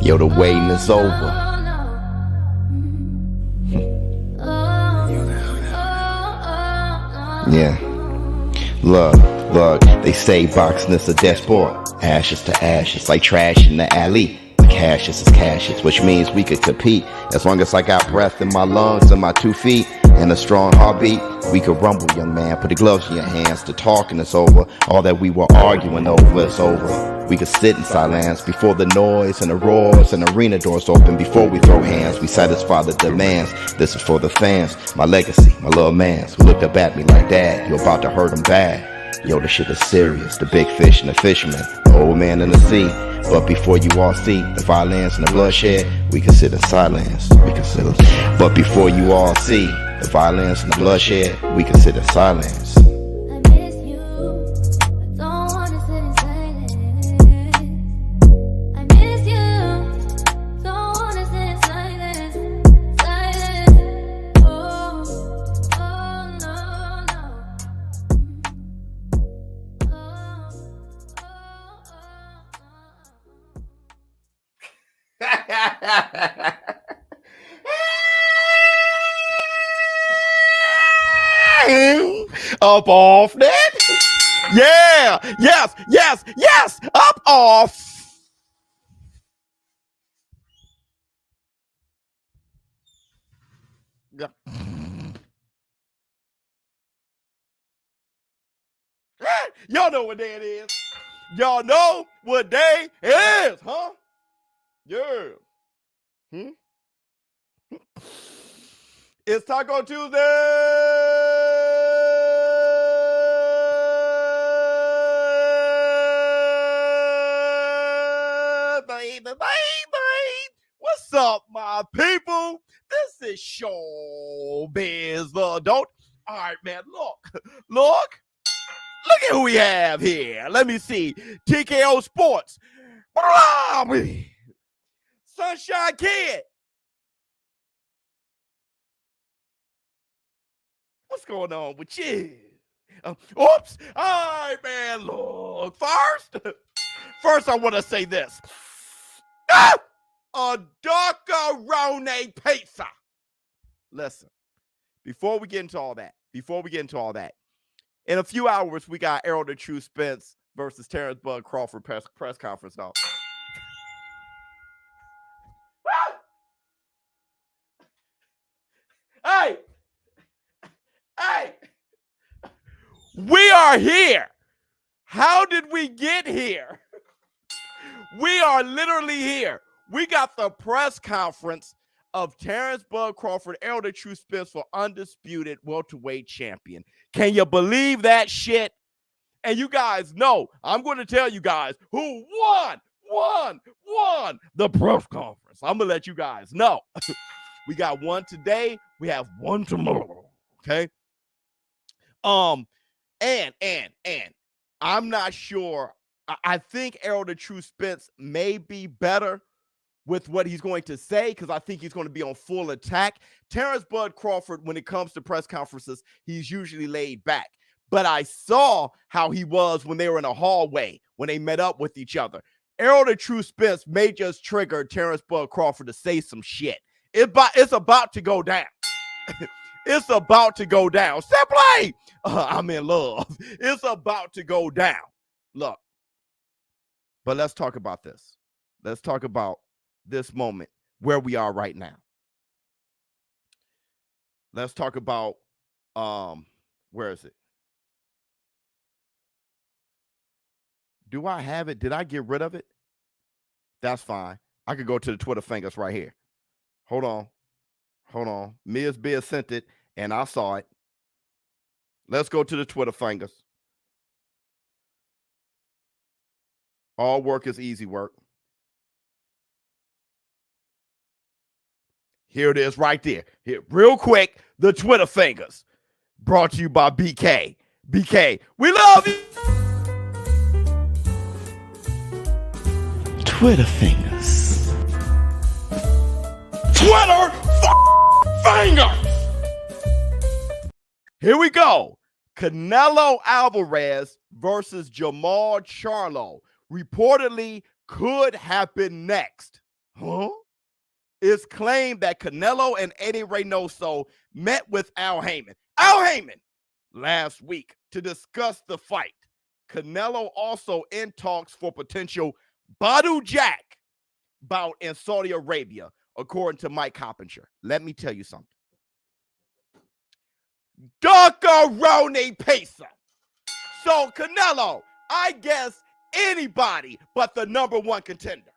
Yo, the waiting is over. Yeah. Look, they say BlackBizzness a dead sport. Ashes to ashes, like trash in the alley. Cashes is cashes, which means we could compete. As long as I got breath in my lungs and my 2 feet and a strong heartbeat, we could rumble, young man. Put the gloves in your hands. The talking is over. All that we were arguing over is over. We could sit in silence before the noise and the roars and arena doors open. Before we throw hands, we satisfy the demands. This is for the fans, my legacy, my little mans who looked up at me like, Dad, you're about to hurt them bad. Yo, this shit is serious. The big fish and the fisherman, the old man in the sea. But before you all see the violence and the bloodshed, we can sit in silence. But before you all see the violence and the bloodshed, we can sit in silence. Up off that. Yeah. Yes. Up off. Yeah. Y'all know what day it is. Y'all know what day it is, huh? Yeah. It's Taco Tuesday. Baby. What's up, my people? This is ShowBizz The Advice. All right, man, look at who we have here. Let me see. TKO Sports. Sunshine Kid. What's going on with you? Oops. All right, man. Look, first I want to say this. A DUCKARONI pizza. Listen, before we get into all that, in a few hours, we got Errol the True Spence versus Terrence Bud Crawford press conference now. Hey, we are here. How did we get here? We are literally here. We got the press conference of Terrence Bud Crawford, Errol the True Spence for undisputed welterweight champion. Can you believe that shit? And you guys know, I'm going to tell you guys who won the press conference. I'm going to let you guys know. We got one today. We have one tomorrow. Okay. And I'm not sure. I think Errol the True Spence may be better with what he's going to say, because I think he's going to be on full attack. Terrence Bud Crawford, when it comes to press conferences, he's usually laid back. But I saw how he was when they were in a hallway, when they met up with each other. Errol the True Spence may just trigger Terrence Bud Crawford to say some shit. It's about to go down. It's about to go down. Simply, I'm in love. It's about to go down. Look, but let's talk about this. Let's talk about this moment where we are right now. Let's talk about, where is it? Do I have it? Did I get rid of it? That's fine. I could go to the Twitter fingers right here. Hold on. Ms. Biz sent it, and I saw it. Let's go to the Twitter fingers. All work is easy work. Here it is right there. Here, real quick, the Twitter fingers. Brought to you by BK. BK, we love you. Twitter fingers. Twitter fingers. Here we go. Canelo Alvarez versus Jamal Charlo reportedly could happen next. Huh? It's claimed that Canelo and Eddie Reynoso met with Al Heyman last week to discuss the fight. Canelo also in talks for potential Badu Jack bout in Saudi Arabia, according to Mike Coppinger. Let me tell you something. DUCKARONI pizza. So Canelo, I guess anybody but the #1 contender.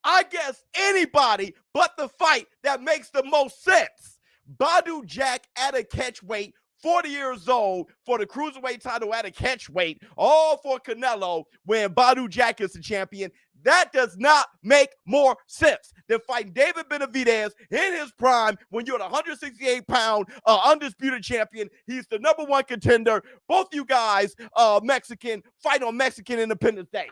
I guess anybody but the fight that makes the most sense. Badu Jack at a catch weight, 40 years old, for the cruiserweight title at a catch weight, all for Canelo when Badu Jack is the champion. That does not make more sense than fighting David Benavidez in his prime when you're the 168-pound undisputed champion. He's the #1 contender. Both you guys, Mexican, fight on Mexican Independence Day.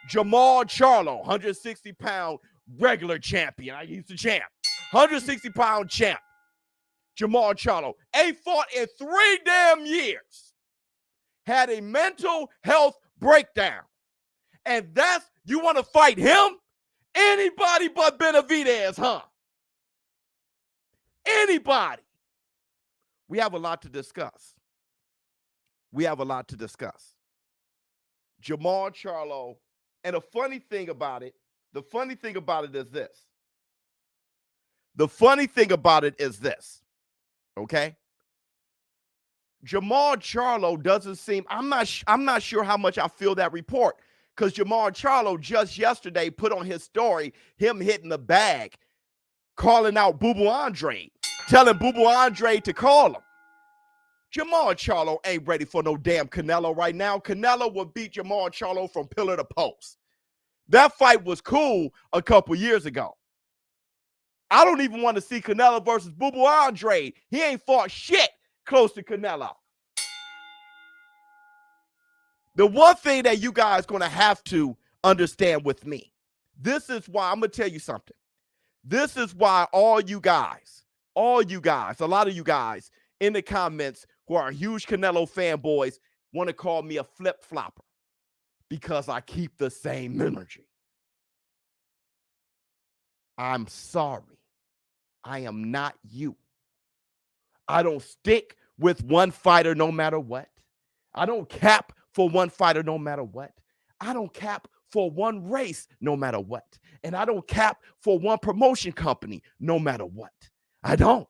Jamal Charlo, 160-pound regular champion. He's the champ. 160-pound champ. Jamal Charlo ain't fought in 3 damn years. Had a mental health breakdown. And you want to fight him? Anybody but Benavidez, huh? Anybody. We have a lot to discuss. Jamal Charlo, and the funny thing about it is this. Okay? Jamal Charlo doesn't seem, I'm not sure how much I feel that report, because Jamal Charlo just yesterday put on his story him hitting the bag, calling out Boo Boo Andre, telling Boo Boo Andre to call him. Jamal Charlo ain't ready for no damn Canelo right now. Canelo will beat Jamal Charlo from pillar to post. That fight was cool a couple years ago. I don't even want to see Canelo versus Boo Boo Andre. He ain't fought shit close to Canelo. The one thing that you guys going to have to understand with me, this is why I'm going to tell you something. This is why all you guys, a lot of you guys in the comments who are huge Canelo fanboys want to call me a flip-flopper because I keep the same energy. I'm sorry. I am not you. I don't stick with one fighter no matter what. I don't cap for one fighter no matter what. I don't cap for one race no matter what. And I don't cap for one promotion company no matter what. I don't.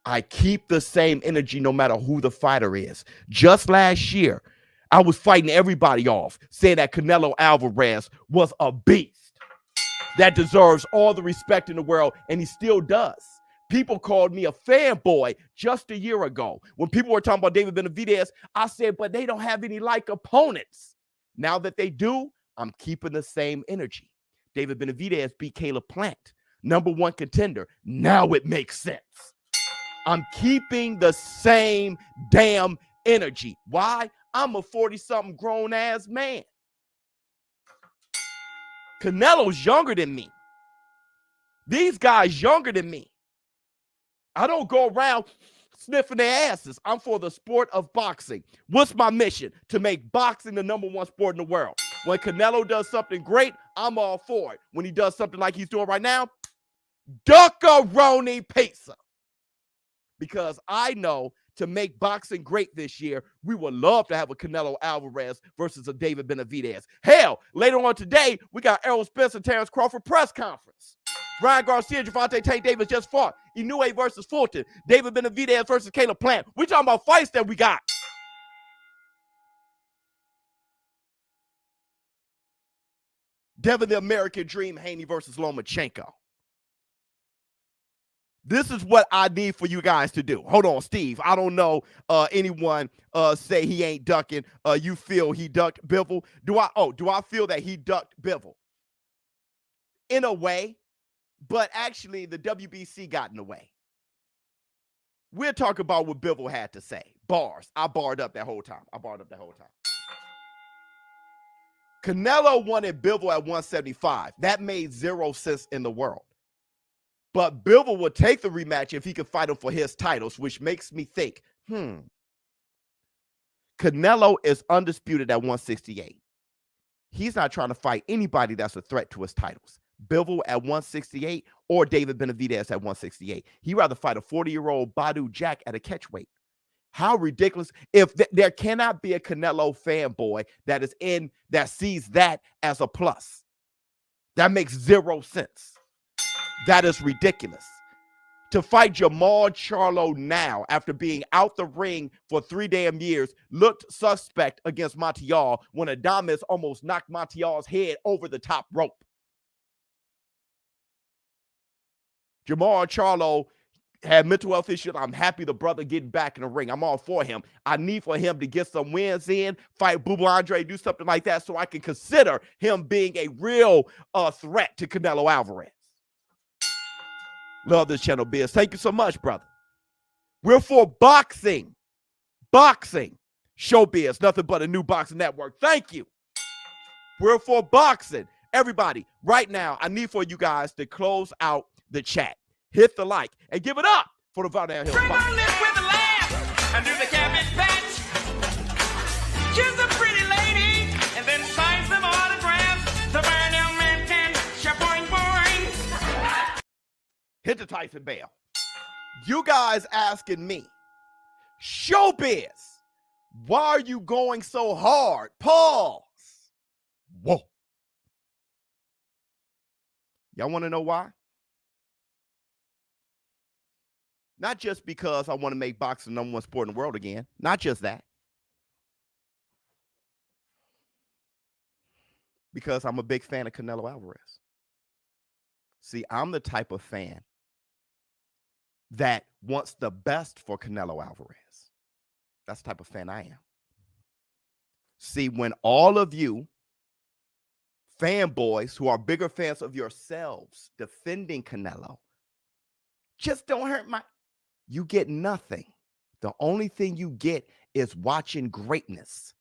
I keep the same energy no matter who the fighter is. Just last year, I was fighting everybody off, saying that Canelo Alvarez was a beast that deserves all the respect in the world, and he still does. People called me a fanboy just a year ago. When people were talking about David Benavidez, I said, but they don't have any like opponents. Now that they do, I'm keeping the same energy. David Benavidez beat Caleb Plant, #1 contender. Now it makes sense. I'm keeping the same damn energy. Why? I'm a 40-something grown-ass man. Canelo's younger than me. These guys younger than me. I don't go around sniffing their asses. I'm for the sport of boxing. What's my mission? To make boxing the #1 sport in the world. When Canelo does something great, I'm all for it. When he does something like he's doing right now, DUCKARONI pizza. Because I know to make boxing great this year, we would love to have a Canelo Alvarez versus a David Benavidez. Hell, later on today, we got Errol Spence and Terrence Crawford press conference. Ryan Garcia, Gervonta Tank Davis just fought. Inoue versus Fulton. David Benavidez versus Caleb Plant. We're talking about fights that we got. Devin the American Dream Haney versus Lomachenko. This is what I need for you guys to do. Hold on, Steve. I don't know anyone say he ain't ducking. You feel he ducked Bivol? Do I feel that he ducked Bivol? In a way, but actually the WBC got in the way. We'll talk about what Bivol had to say. Bars. I barred up that whole time. Canelo wanted Bivol at 175. That made zero sense in the world. But Bivol would take the rematch if he could fight him for his titles, which makes me think, Canelo is undisputed at 168. He's not trying to fight anybody that's a threat to his titles. Bivol at 168 or David Benavidez at 168. He'd rather fight a 40-year-old Badu Jack at a catchweight. How ridiculous. If there cannot be a Canelo fanboy that sees that as a plus. That makes zero sense. That is ridiculous. To fight Jamal Charlo now after being out the ring for 3 damn years looked suspect against Montiel when Adames almost knocked Montiel's head over the top rope. Jamal Charlo had mental health issues. I'm happy the brother getting back in the ring. I'm all for him. I need for him to get some wins in, fight Boo Andre, do something like that so I can consider him being a real threat to Canelo Alvarez. Love this channel, Biz. Thank you so much, brother. We're for boxing. Boxing. ShowBizz, nothing but a new boxing network. Thank you. We're for boxing. Everybody, right now, I need for you guys to close out the chat. Hit the like and give it up for the Varnell Hill. Bring on lips with a laugh and do the cabbage patch. Kiss a pretty lady and then sign some autographs. The Varnell man can shaboing boing. Hit the Tyson bell. You guys asking me, ShowBizz, why are you going so hard? Pause. Whoa. Y'all want to know why? Not just because I want to make boxing the #1 sport in the world again. Not just that. Because I'm a big fan of Canelo Alvarez. See, I'm the type of fan that wants the best for Canelo Alvarez. That's the type of fan I am. See, when all of you fanboys who are bigger fans of yourselves defending Canelo just don't hurt my... You get nothing. The only thing you get is watching greatness.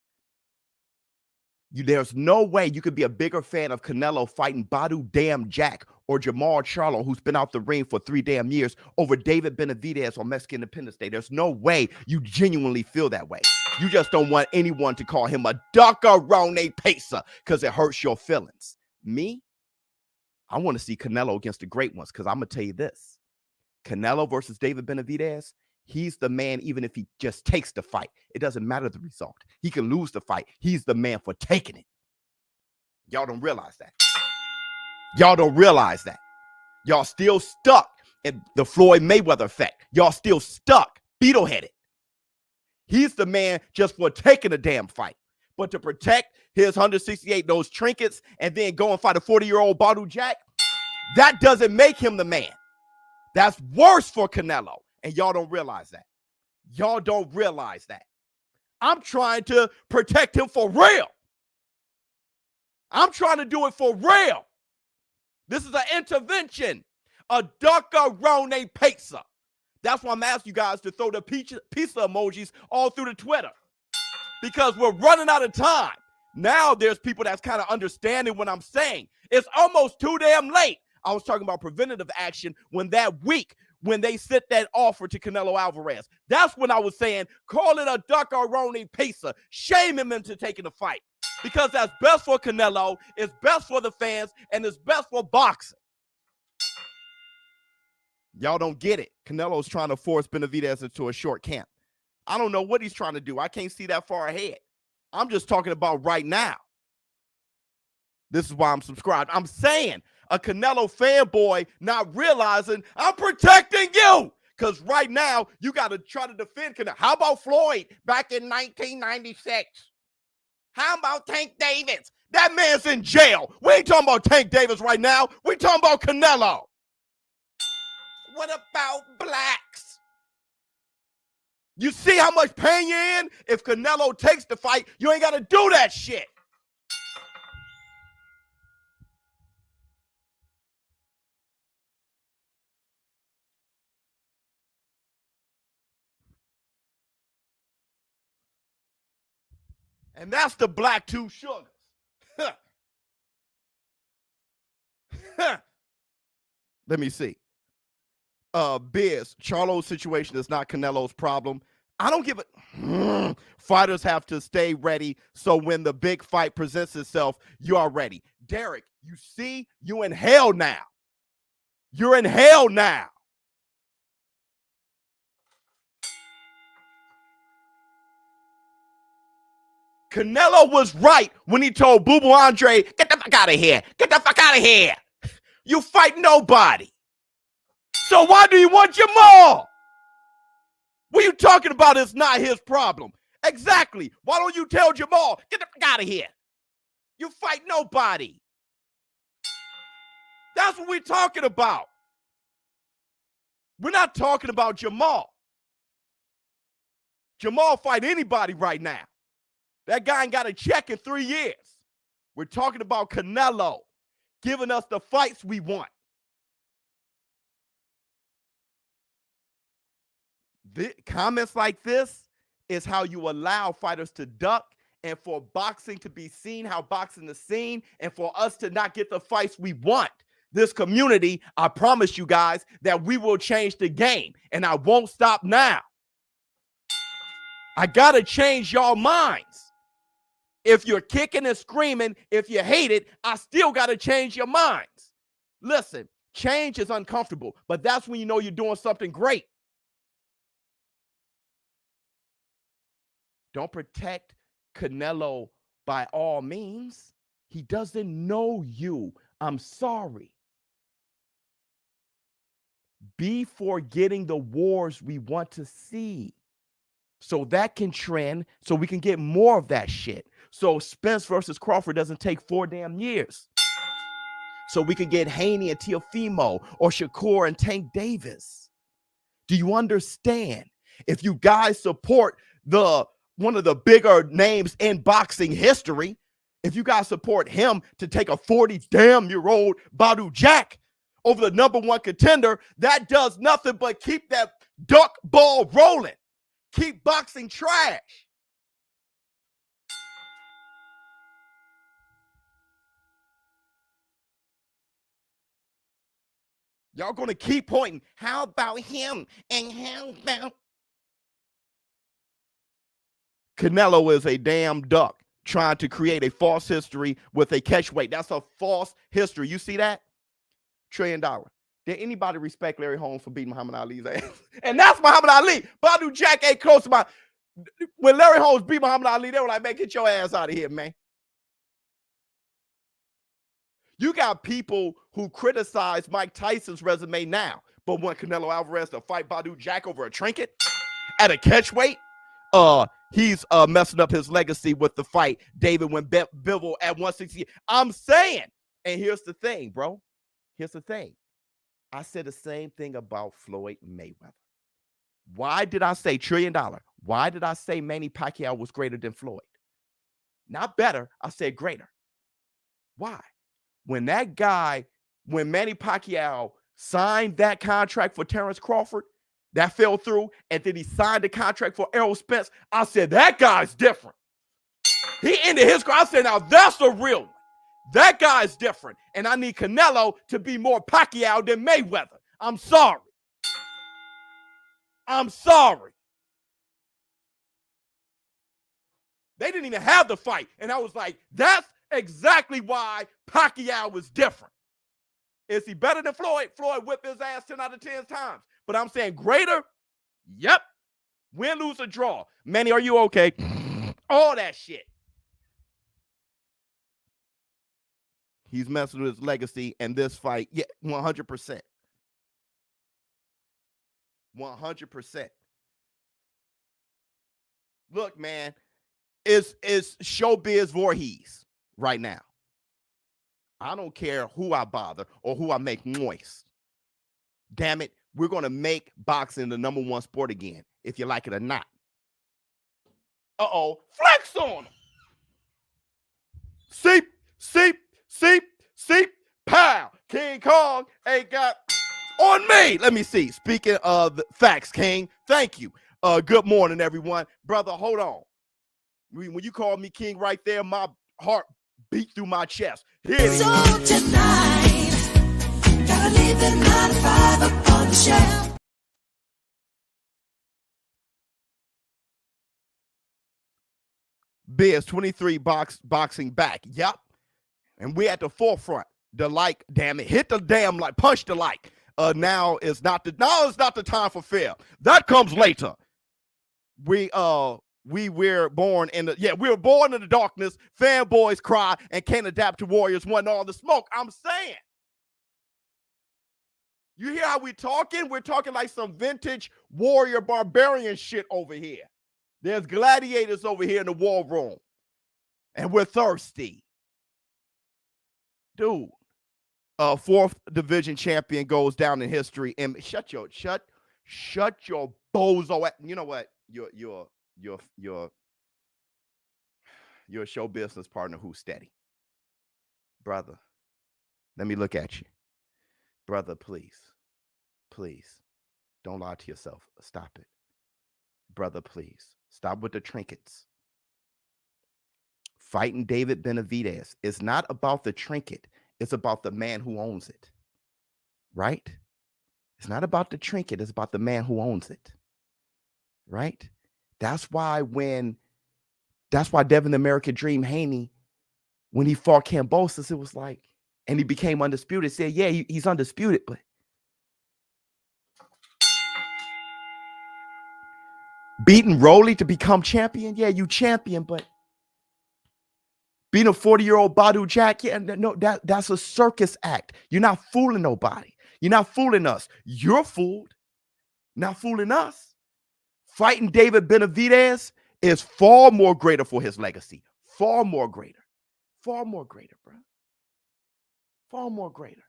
There's no way you could be a bigger fan of Canelo fighting Badu damn Jack or Jamal Charlo, who's been out the ring for 3 damn years, over David Benavidez on Mexican Independence Day. There's no way you genuinely feel that way. You just don't want anyone to call him a DUCKARONI pacer because it hurts your feelings. Me, I want to see Canelo against the great ones because I'm going to tell you this. Canelo versus David Benavidez, he's the man even if he just takes the fight. It doesn't matter the result. He can lose the fight. He's the man for taking it. Y'all don't realize that. Y'all don't realize that. Y'all still stuck in the Floyd Mayweather effect. Y'all still stuck, beetle-headed. He's the man just for taking a damn fight. But to protect his 168, those trinkets, and then go and fight a 40-year-old Badu Jack, that doesn't make him the man. That's worse for Canelo. And y'all don't realize that. Y'all don't realize that. I'm trying to protect him for real. I'm trying to do it for real. This is an intervention. A DUCKARONI pacer. That's why I'm asking you guys to throw the pizza emojis all through the Twitter. Because we're running out of time. Now there's people that's kind of understanding what I'm saying. It's almost too damn late. I was talking about preventative action when they sent that offer to Canelo Alvarez. That's when I was saying, call it a DUCKARONI pacer. Shame him into taking the fight. Because that's best for Canelo, it's best for the fans, and it's best for boxing. Y'all don't get it. Canelo's trying to force Benavidez into a short camp. I don't know what he's trying to do. I can't see that far ahead. I'm just talking about right now. This is why I'm subscribed. I'm saying a Canelo fanboy not realizing I'm protecting you. Because right now, you got to try to defend Canelo. How about Floyd back in 1996? How about Tank Davis? That man's in jail. We ain't talking about Tank Davis right now. We talking about Canelo. What about blacks? You see how much pain you're in? If Canelo takes the fight, you ain't got to do that shit. And that's the black two sugars. Let me see. Biz, Charlo's situation is not Canelo's problem. I don't give a fighters have to stay ready so when the big fight presents itself, you are ready. Derek, you see, you in hell now. You're in hell now. Canelo was right when he told Boo Boo Andre, get the fuck out of here. Get the fuck out of here. You fight nobody. So why do you want Jamal? What you talking about is not his problem. Exactly. Why don't you tell Jamal, get the fuck out of here? You fight nobody. That's what we're talking about. We're not talking about Jamal. Jamal fight anybody right now. That guy ain't got a check in 3 years. We're talking about Canelo giving us the fights we want. Comments like this is how you allow fighters to duck and for boxing to be seen how boxing is seen and for us to not get the fights we want. This community, I promise you guys that we will change the game, and I won't stop now. I got to change y'all minds. If you're kicking and screaming, if you hate it, I still got to change your minds. Listen, change is uncomfortable, but that's when you know you're doing something great. Don't protect Canelo by all means. He doesn't know you. I'm sorry. Be for getting the wars we want to see. So that can trend, so we can get more of that shit. So Spence versus Crawford doesn't take 4 damn years. So we can get Haney and Teofimo or Shakur and Tank Davis. Do you understand? If you guys support one of the bigger names in boxing history, if you guys support him to take a 40-damn-year-old Badu Jack over the #1 contender, that does nothing but keep that duck ball rolling. Keep boxing trash. Y'all gonna keep pointing. How about him? And how about Canelo is a damn duck trying to create a false history with a catch weight. That's a false history. You see that? $1 trillion. Did anybody respect Larry Holmes for beating Muhammad Ali's ass? And that's Muhammad Ali. Badu Jack ain't close to my. When Larry Holmes beat Muhammad Ali, they were like, man, get your ass out of here, man. You got people who criticize Mike Tyson's resume now, but when Canelo Alvarez to fight Badu Jack over a trinket at a catch weight, he's messing up his legacy with the fight David when Bivol at 160. I'm saying, and here's the thing, bro. Here's the thing. I said the same thing about Floyd Mayweather. Why did I say $1 trillion? Why did I say Manny Pacquiao was greater than Floyd? Not better, I said greater. Why? When Manny Pacquiao signed that contract for Terrence Crawford, that fell through, and then he signed the contract for Errol Spence, I said, that guy's different. He ended his career. I said, now that's a real one. That guy's different. And I need Canelo to be more Pacquiao than Mayweather. I'm sorry. I'm sorry. They didn't even have the fight. And I was like, that's exactly why Pacquiao was different. Is he better than Floyd? Floyd whipped his ass 10 out of 10 times. But I'm saying greater? Yep. Win, lose, or draw. Manny, are you okay? All that shit. He's messing with his legacy and this fight. Yeah, 100%. 100%. Look, man, it's ShowBizz Voorhees right now. I don't care who I bother or who I make moist. Damn it, we're going to make boxing the #1 sport again, if you like it or not. Uh-oh, flex on him. Seep, pow. King Kong ain't got on me. Let me see. Speaking of the facts, King, thank you. Good morning, everyone. Brother, hold on. When you called me King right there, my heart beat through my chest. Here it is. So tonight, gotta leave the 9 to 5 up on the shelf. Biz 23 boxing back. Yep. And we at the forefront. The like, damn it. Hit the damn like, punch the like. Now is not the time for fear. That comes later. We were born in the darkness. Fanboys cry and can't adapt to warriors want all the smoke. I'm saying. You hear how we talking? We're talking like some vintage warrior barbarian shit over here. There's gladiators over here in the war room. And we're thirsty. Dude. Fourth division champion goes down in history. And shut your bozo. You know what? You're a show business partner who's steady. Brother, let me look at you. Brother, please. Don't lie to yourself. Stop it. Brother, please. Stop with the trinkets. Fighting David Benavidez is not about the trinket. It's about the man who owns it. Right? It's not about the trinket. It's about the man who owns it. Right? That's why Devin the American Dream Haney, when he fought Kambosos, it was like, and he became undisputed, said, yeah, he's undisputed, but beating Rolly to become champion, yeah, you champion, but being a 40-year-old Badu Jack, yeah, no, that's a circus act. You're not fooling nobody. You're not fooling us. You're fooled. Not fooling us. Fighting David Benavidez is far more greater for his legacy. Far more greater. Far more greater, bro. Far more greater.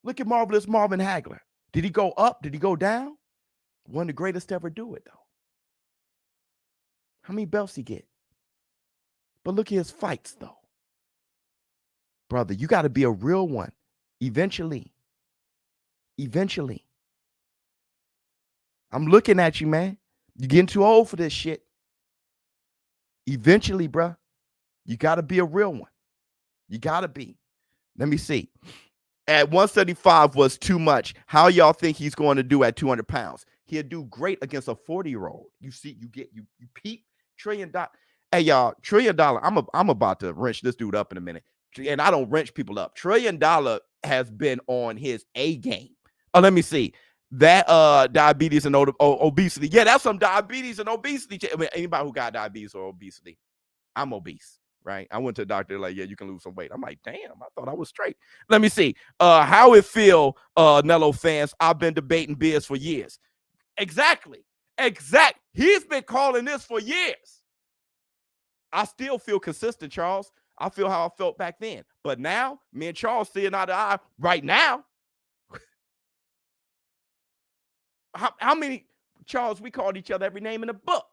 Look at Marvelous Marvin Hagler. Did he go up? Did he go down? One of the greatest to ever do it, though. How many belts he get? But look at his fights, though. Brother, you got to be a real one. Eventually. I'm looking at you, man. You're getting too old for this shit. Eventually, bro, you got to be a real one. You got to be. Let me see. At 175 was too much. How y'all think he's going to do at 200 pounds? He'll do great against a 40-year-old. You see, you peep. $1 trillion. Hey, y'all, $1 trillion. I'm about to wrench this dude up in a minute. And I don't wrench people up. $1 trillion has been on his A game. Oh, let me see. That diabetes and obesity. Yeah, that's some diabetes and obesity. I mean, anybody who got diabetes or obesity, I'm obese, right? I went to the doctor, like, yeah, you can lose some weight. I'm like, damn, I thought I was straight. Let me see. How it feel, Nello fans. I've been debating Biz for years. Exactly. He's been calling this for years. I still feel consistent, Charles. I feel how I felt back then. But now, me and Charles seeing eye to eye right now. How many, Charles, we called each other every name in the book.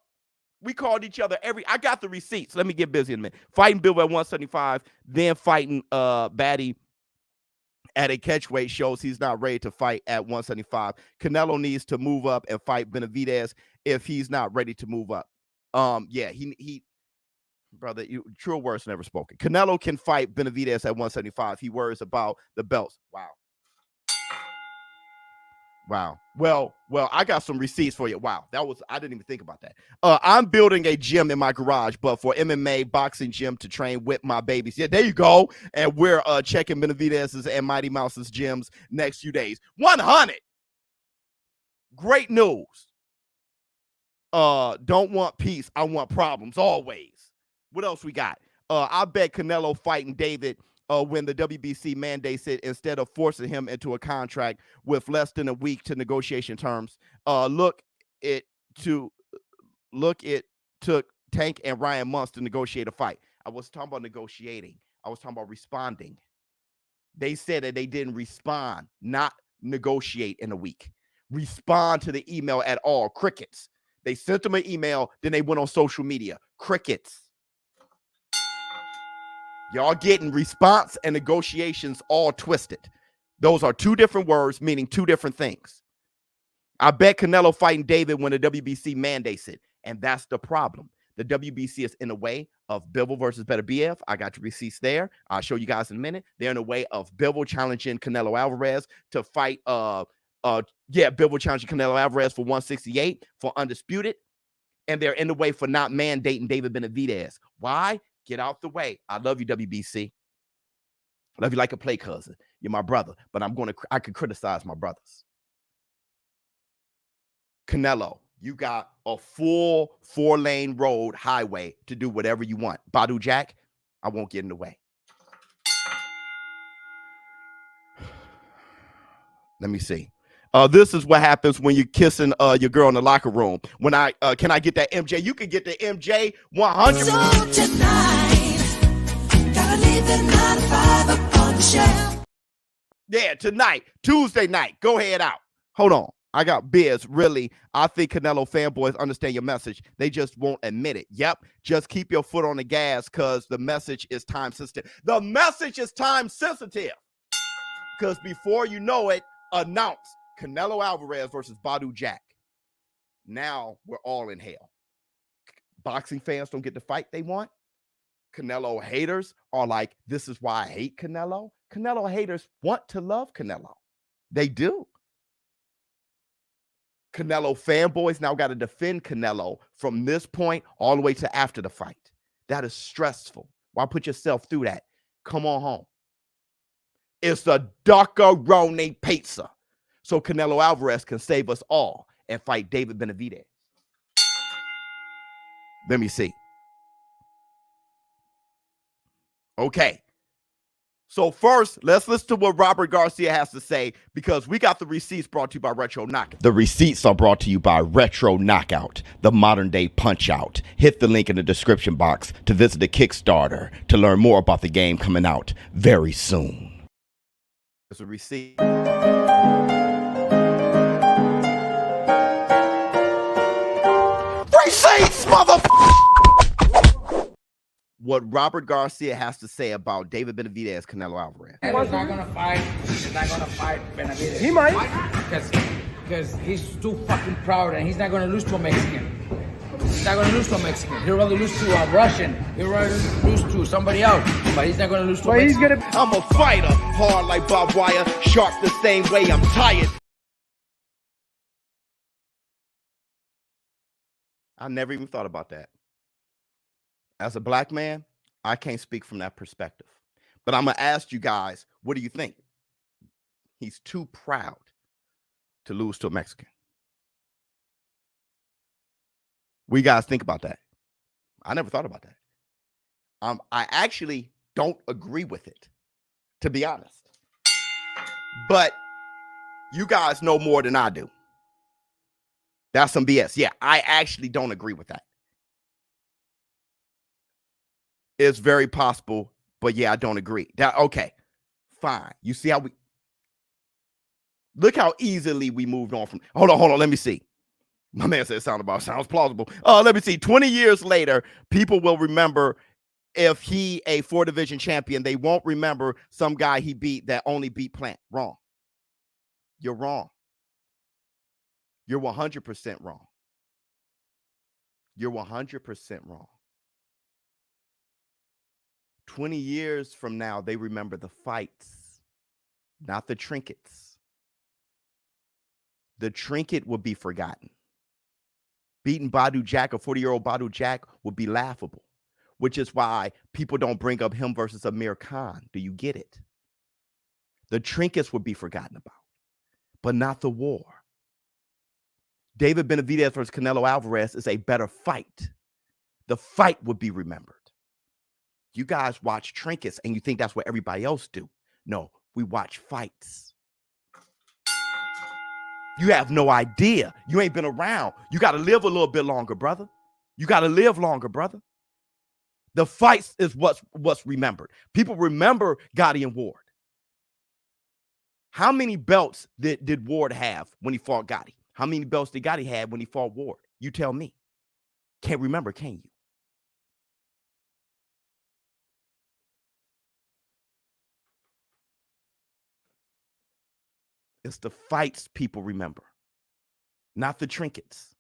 We called each other I got the receipts. Let me get busy in a minute. Fighting Bill at 175, then fighting Batty at a catchweight shows he's not ready to fight at 175. Canelo needs to move up and fight Benavidez if he's not ready to move up. Yeah, he brother, true words never spoken. Canelo can fight Benavidez at 175. He worries about the belts. Wow. Well, I got some receipts for you. Wow. I didn't even think about that. I'm building a gym in my garage, but for MMA boxing gym to train with my babies. Yeah, there you go. And we're checking Benavidez's and Mighty Mouse's gyms next few days. 100. Great news. Don't want peace. I want problems always. What else we got? I bet Canelo fighting David when the WBC mandates it instead of forcing him into a contract with less than a week to negotiation terms. It took Tank and Ryan months to negotiate a fight. I was talking about negotiating. I was talking about responding. They said that they didn't respond, not negotiate in a week. Respond to the email at all. Crickets. They sent them an email, then they went on social media. Crickets. Y'all getting response and negotiations all twisted. Those are two different words meaning two different things. I bet Canelo fighting David when the WBC mandates it. And that's the problem. The WBC is in the way of Bivol versus Beterbiev. I got your receipts there. I'll show you guys in a minute. They're in the way of Bivol challenging Canelo Alvarez to fight. Bivol challenging Canelo Alvarez for 168 for undisputed. and they're in the way for not mandating David Benavidez. Why? Get out the way. I love you, WBC. I love you like a play cousin. You're my brother, but I can criticize my brothers. Canelo, you got a full 4-lane road highway to do whatever you want. Badu Jack, I won't get in the way. Let me see. This is what happens when you're kissing your girl in the locker room. When can I get that MJ? You can get the MJ 100. So tonight, gotta leave the 9 to 5 up on the shelf. Yeah, tonight, Tuesday night. Go ahead out. Hold on. I got Biz. Really, I think Canelo fanboys understand your message. They just won't admit it. Yep. Just keep your foot on the gas because the message is time sensitive. The message is time sensitive. Because before you know it, announce Canelo Alvarez versus Badu Jack. Now we're all in hell. Boxing fans don't get the fight they want. Canelo haters are like, this is why I hate Canelo. Canelo haters want to love Canelo. They do. Canelo fanboys now got to defend Canelo from this point all the way to after the fight. That is stressful. Why put yourself through that? Come on home. It's a DUCKARONI pizza. So Canelo Alvarez can save us all and fight David Benavidez. Let me see. Okay. So first, let's listen to what Robert Garcia has to say because we got the receipts brought to you by Retro Knockout. The receipts are brought to you by Retro Knockout, the modern day punch out. Hit the link in the description box to visit the Kickstarter to learn more about the game coming out very soon. There's a receipt. Receipts, motherfucker! What Robert Garcia has to say about David Benavidez, Canelo Alvarez. He's not gonna fight. He's not gonna fight Benavidez. He might. Because he's too fucking proud and he's not gonna lose to a Mexican. He's not gonna lose to a Mexican. He'll rather lose to a Russian. He'll rather lose to somebody else. But he's not gonna lose to a Mexican. I'm a fighter, hard like barbed wire, sharp the same way. I'm tired. I never even thought about that. As a black man, I can't speak from that perspective. But I'm going to ask you guys, what do you think? He's too proud to lose to a Mexican. We guys think about that. I never thought about that. I actually don't agree with it, to be honest. But you guys know more than I do. That's some BS. Yeah, I actually don't agree with that. It's very possible, but yeah, I don't agree. Okay, fine. You see how look how easily we moved on from. Hold on. Let me see. My man said sounds plausible. Let me see. 20 years later, people will remember if he a 4-division champion. They won't remember some guy he beat that only beat Plant. Wrong. You're wrong. You're 100% wrong. You're 100% wrong. 20 years from now, they remember the fights, not the trinkets. The trinket will be forgotten. Beating Badu Jack, a 40-year-old Badu Jack, would be laughable, which is why people don't bring up him versus Amir Khan. Do you get it? The trinkets would be forgotten about, but not the war. David Benavidez versus Canelo Alvarez is a better fight. The fight would be remembered. You guys watch trinkets and you think that's what everybody else do. No, we watch fights. You have no idea. You ain't been around. You got to live a little bit longer, brother. You got to live longer, brother. The fights is what's remembered. People remember Gotti and Ward. How many belts did Ward have when he fought Gotti? How many belts did Gotti have when he fought Ward? You tell me. Can't remember, can you? It's the fights people remember, not the trinkets.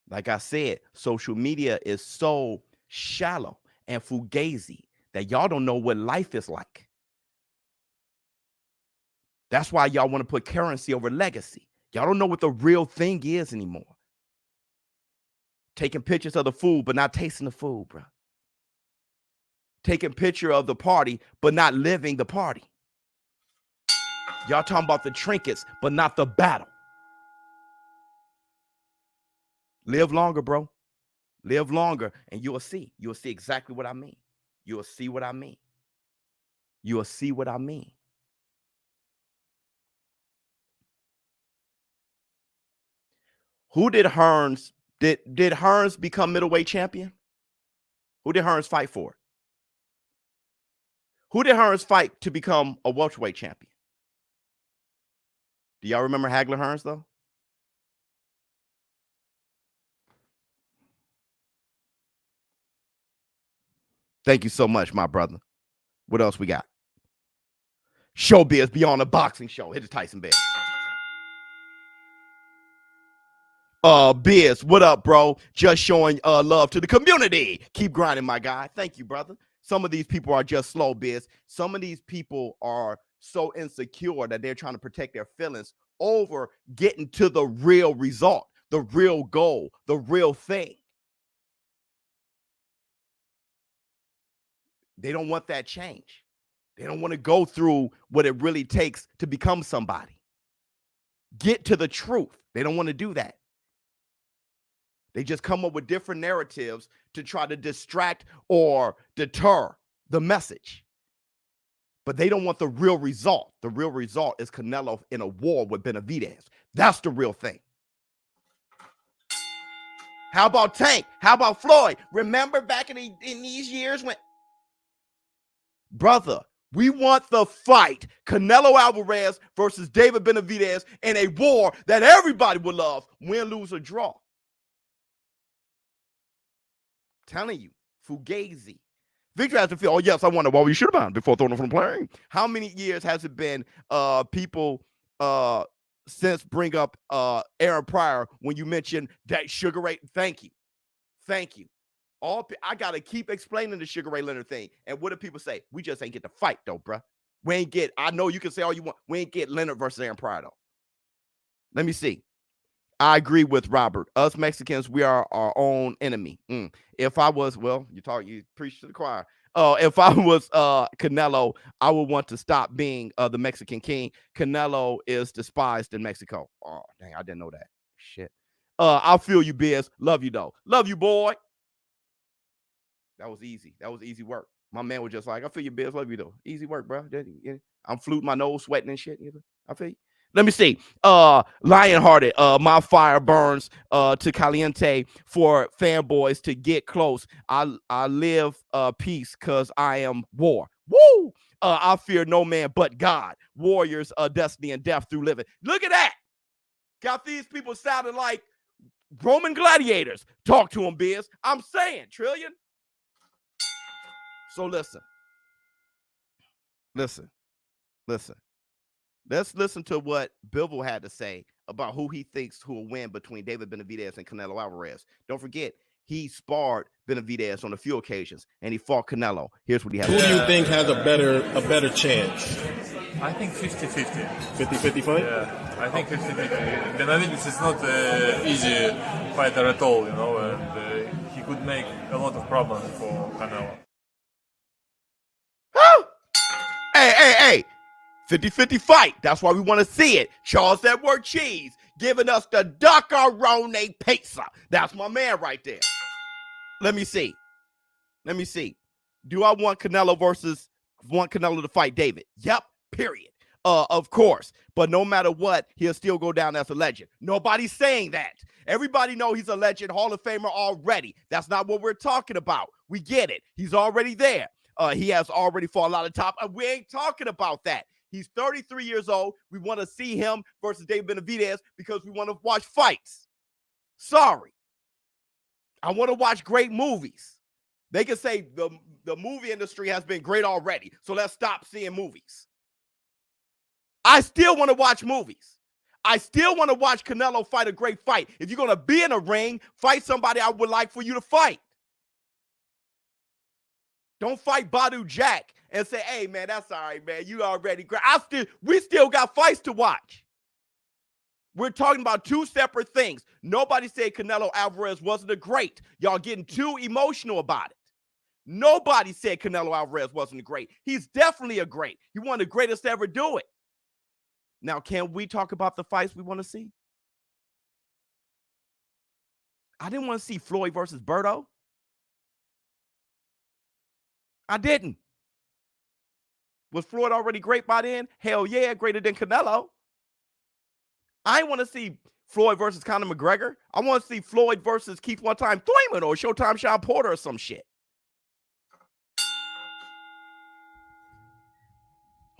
Like I said, social media is so shallow and fugazi that y'all don't know what life is like. That's why y'all want to put currency over legacy. Y'all don't know what the real thing is anymore. Taking pictures of the food, but not tasting the food, bro. Taking picture of the party, but not living the party. Y'all talking about the trinkets, but not the battle. Live longer, bro. Live longer, and you'll see. You'll see exactly what I mean. You'll see what I mean. You'll see what I mean. Who did Hearns, did Hearns become middleweight champion? Who did Hearns fight for? Who did Hearns fight to become a welterweight champion? Do y'all remember Hagler Hearns, though? Thank you so much, my brother. What else we got? ShowBizz Beyond the Boxing Show. Hit the Tyson bell. Biz, what up, bro? Just showing love to the community. Keep grinding, my guy. Thank you, brother. Some of these people are just slow, Biz. Some of these people are so insecure that they're trying to protect their feelings over getting to the real result, the real goal, the real thing. They don't want that change. They don't want to go through what it really takes to become somebody. Get to the truth. They don't want to do that. They just come up with different narratives to try to distract or deter the message. But they don't want the real result. The real result is Canelo in a war with Benavidez. That's the real thing. How about Tank? How about Floyd? Remember back in these years when... Brother, we want the fight, Canelo Alvarez versus David Benavidez, in a war that everybody would love, win, lose, or draw. Telling you, Fugazi. Victor has to feel, oh, yes, I wonder, well, you should have been before throwing it from the plane. How many years has it been people since bring up Aaron Pryor when you mention that Sugar Ray? Thank you. Thank you. I got to keep explaining the Sugar Ray Leonard thing. And what do people say? We just ain't get to fight, though, bruh. We ain't get, I know you can say all you want. We ain't get Leonard versus Aaron Pryor, though. Let me see. I agree with Robert. Us Mexicans, we are our own enemy. If I was, well, you preach to the choir. If I was Canelo, I would want to stop being the Mexican king. Canelo is despised in Mexico. Oh, dang, I didn't know that. Shit. I feel you, Biz. Love you, though. Love you, boy. That was easy. That was easy work. My man was just like, I feel you, Biz. Love you, though. Easy work, bro. I'm fluting my nose, sweating and shit. I feel you. Let me see. Lionhearted. My fire burns to caliente for fanboys to get close. I live peace because I am war. Woo! I fear no man but God. Warriors, destiny and death through living. Look at that. Got these people sounding like Roman gladiators. Talk to them, Biz. I'm saying, Trillion. So listen. Let's listen to what Bivol had to say about who he thinks who will win between David Benavidez and Canelo Alvarez. Don't forget, he sparred Benavidez on a few occasions, and he fought Canelo. Here's what he had to say. Who do you think has a better chance? I think 50-50. 50-50 fight? Yeah, I think 50-50. Benavidez is not an easy fighter at all, and he could make a lot of problems for Canelo. Hey. 50-50 fight. That's why we want to see it. Charles Edward Cheese giving us the DUCKARONI pizza. That's my man right there. Let me see. Do I want Canelo to fight David? Yep, period. Of course. But no matter what, he'll still go down as a legend. Nobody's saying that. Everybody know he's a legend, Hall of Famer already. That's not what we're talking about. We get it. He's already there. He has already fought a lot of top. We ain't talking about that. He's 33 years old. We want to see him versus David Benavidez because we want to watch fights. Sorry. I want to watch great movies. They can say the movie industry has been great already, so let's stop seeing movies. I still want to watch movies. I still want to watch Canelo fight a great fight. If you're going to be in a ring, fight somebody I would like for you to fight. Don't fight Badu Jack and say, hey, man, that's all right, man. You already great. We still got fights to watch. We're talking about two separate things. Nobody said Canelo Alvarez wasn't a great. Y'all getting too emotional about it. Nobody said Canelo Alvarez wasn't a great. He's definitely a great. He one of the greatest to ever do it. Now, can we talk about the fights we want to see? I didn't want to see Floyd versus Berto. I didn't. Was Floyd already great by then? Hell yeah, greater than Canelo. I want to see Floyd versus Conor McGregor. I want to see Floyd versus Keith One Time Thurman or Showtime Sean Porter or some shit.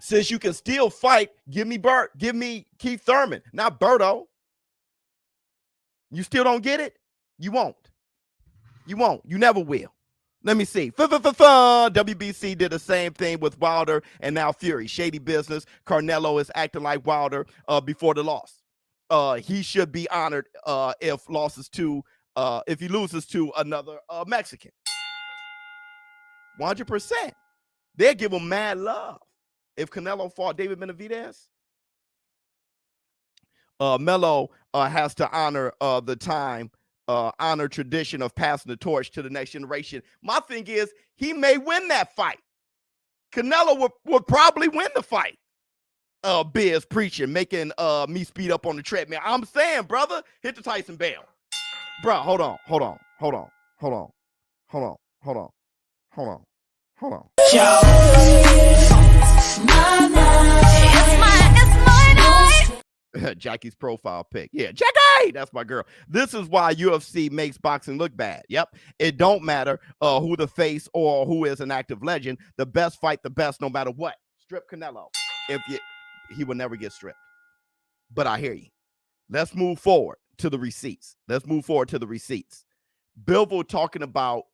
Since you can still fight, give me Keith Thurman, not Berto. You still don't get it? You won't. You won't. You never will. Let me see. WBC did the same thing with Wilder and now Fury. Shady business. Canelo is acting like Wilder before the loss. He should be honored if he loses to another Mexican. 100%. They'll give him mad love. If Canelo fought David Benavidez, Melo has to honor the time, honor tradition of passing the torch to the next generation. My thing is, he may win that fight. Canelo would probably win the fight. Biz preaching, making me speed up on the treadmill. I'm saying, brother, hit the Tyson bell. Bro, hold on. Jackie's profile pic. Yeah, Jackie, that's my girl. This is why UFC makes boxing look bad. Yep. It don't matter who the face or who is an active legend. The best fight the best no matter what. Strip Canelo. He will never get stripped. But I hear you. Let's move forward to the receipts. Billboard talking about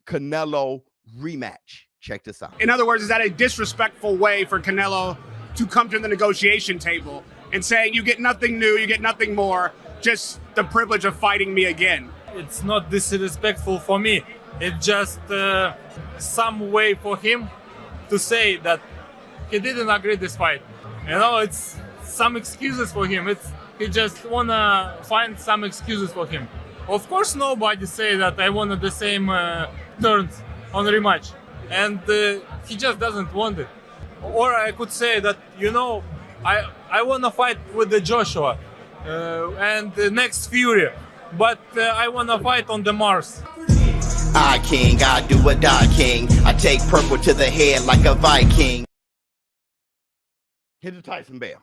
Canelo rematch. Check this out. In other words, is that a disrespectful way for Canelo to come to the negotiation table and saying, you get nothing new, you get nothing more, just the privilege of fighting me again? It's not disrespectful for me. It's just some way for him to say that he didn't agree this fight. You know, it's some excuses for him. He just wanna find some excuses for him. Of course, nobody say that I wanted the same turns on rematch, and he just doesn't want it. Or I could say that, you know, I want to fight with the Joshua and the next Fury, but I want to fight on the Mars. I king, I do a die king. I take purple to the head like a Viking. Hit the Tyson bell.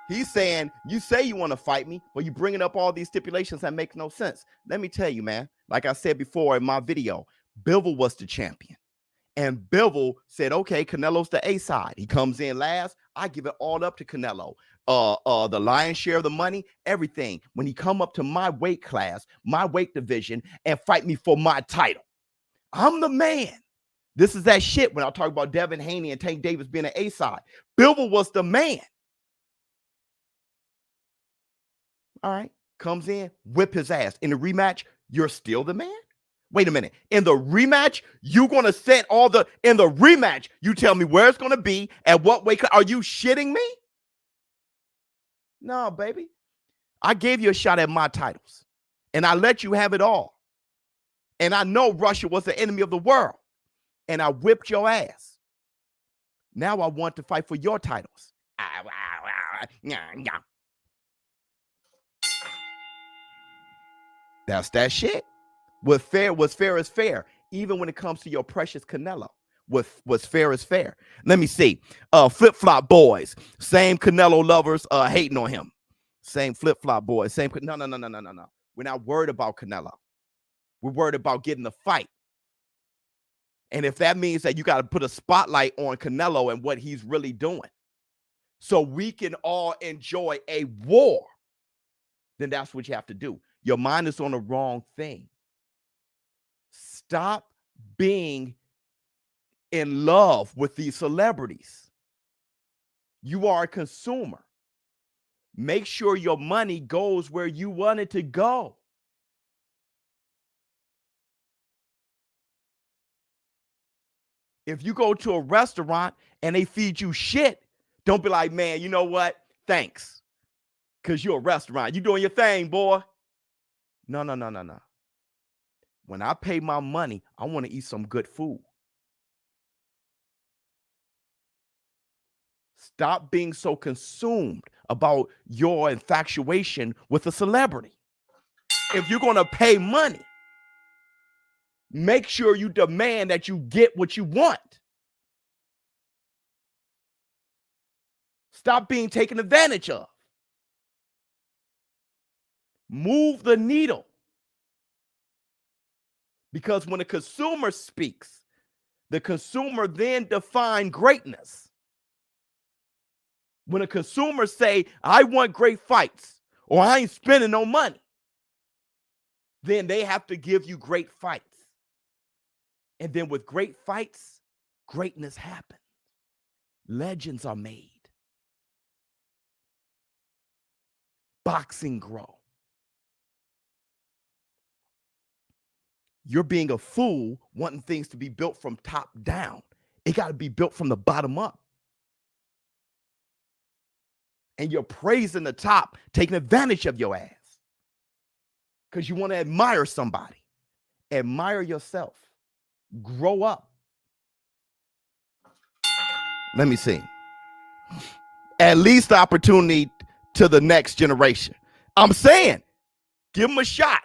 He's saying, you say you want to fight me, but you bringing up all these stipulations that make no sense. Let me tell you, man, like I said before in my video, Bivol was the champion. And Bivol said, okay, Canelo's the A side. He comes in last. I give it all up to Canelo. The lion's share of the money, everything. When he come up to my weight class, my weight division, and fight me for my title, I'm the man. This is that shit when I talk about Devin Haney and Tank Davis being an A side. Bivol was the man. All right, comes in, whip his ass. In the rematch, you're still the man? Wait a minute. In the rematch, you're going to set in the rematch, you tell me where it's going to be, at what weight. Are you shitting me? No, baby. I gave you a shot at my titles, and I let you have it all. And I know Russia was the enemy of the world, and I whipped your ass. Now I want to fight for your titles. That's that shit. What's fair is fair, even when it comes to your precious Canelo. What's fair is fair. Let me see. Flip-flop boys. Same Canelo lovers hating on him. Same flip-flop boys. No. We're not worried about Canelo. We're worried about getting the fight. And if that means that you got to put a spotlight on Canelo and what he's really doing so we can all enjoy a war, then that's what you have to do. Your mind is on the wrong thing. Stop being in love with these celebrities. You are a consumer. Make sure your money goes where you want it to go. If you go to a restaurant and they feed you shit, don't be like, man, you know what? Thanks. because you're a restaurant. You doing your thing, boy. No. When I pay my money, I want to eat some good food. Stop being so consumed about your infatuation with a celebrity. If you're going to pay money, make sure you demand that you get what you want. Stop being taken advantage of. Move the needle. Because when a consumer speaks, the consumer then defines greatness. When a consumer say, I want great fights, or I ain't spending no money, then they have to give you great fights. And then with great fights, greatness happens. Legends are made. Boxing grow. You're being a fool wanting things to be built from top down. It got to be built from the bottom up. And you're praising the top, taking advantage of your ass. Because you want to admire somebody. Admire yourself. Grow up. Let me see. At least the opportunity to the next generation. I'm saying, give them a shot.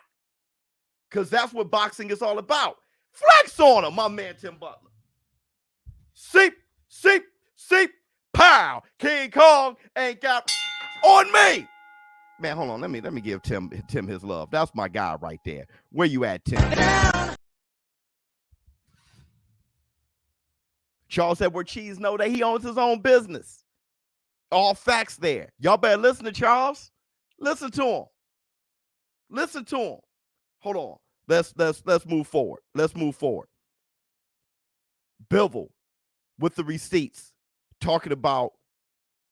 Because that's what boxing is all about. Flex on him, my man Tim Butler. Seep, pow. King Kong ain't got on me. Man, hold on. Let me give Tim his love. That's my guy right there. Where you at, Tim? Charles Edward Cheese know that he owns his own business. All facts there. Y'all better listen to Charles. Listen to him. Listen to him. Hold on. Let's move forward. Let's move forward. Bivol with the receipts talking about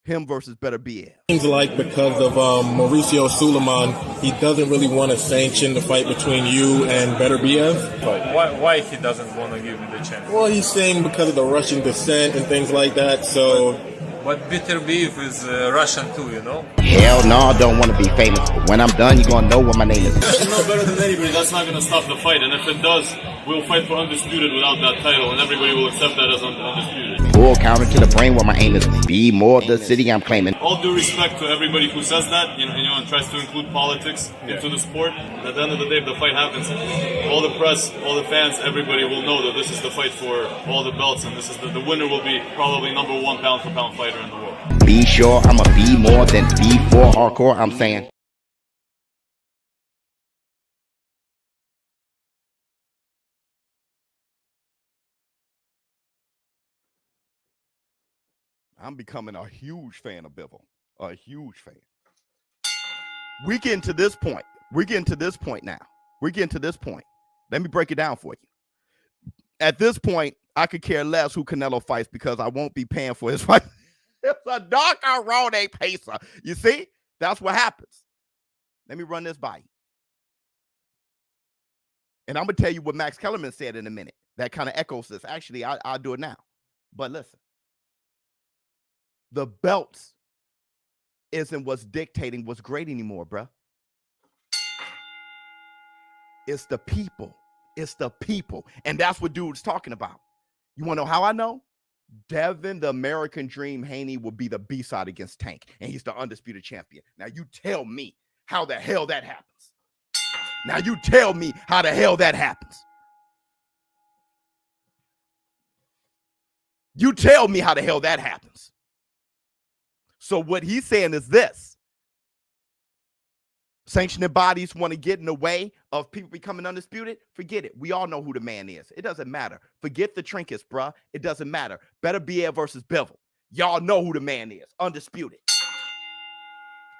him versus Better BF. Seems like because of Mauricio Suleiman, he doesn't really want to sanction the fight between you and Better BF. Why he doesn't want to give me the chance? Well, he's saying because of the Russian descent and things like that. So, but Better BF is Russian too, you know. Hell no, I don't want to be famous. But when I'm done, you're gonna know what my name is. You know better than anybody. That's not gonna stop the fight. And if it does, we'll fight for undisputed without that title, and everybody will accept that as undisputed. Full counter to the brain where my aim is. Be more the city I'm claiming. All due respect to everybody who says that, and tries to include politics into the sport. At the end of the day, if the fight happens, all the press, all the fans, everybody will know that this is the fight for all the belts, and this is the winner will be probably number 1 pound for pound fighter in the world. Be sure I'ma be more than B4 hardcore. I'm saying. I'm becoming a huge fan of Bivol. A huge fan. We're getting to this point. We're getting to this point now. We're getting to this point. Let me break it down for you. At this point, I could care less who Canelo fights because I won't be paying for his fight. It's a DUCKARONI pacer. You see? That's what happens. Let me run this by you. And I'm going to tell you what Max Kellerman said in a minute. That kind of echoes this. Actually, I'll do it now. But listen. The belts isn't what's dictating what's great anymore, bruh. It's the people. It's the people. And that's what dude's talking about. You want to know how I know? Devin, the American Dream Haney, will be the B-side against Tank. And he's the undisputed champion. Now you tell me how the hell that happens. Now you tell me how the hell that happens. You tell me how the hell that happens. So what he's saying is this. Sanctioning bodies want to get in the way of people becoming undisputed. Forget it. We all know who the man is. It doesn't matter. Forget the trinkets, bruh. It doesn't matter. Better BF versus Bivol. Y'all know who the man is. Undisputed.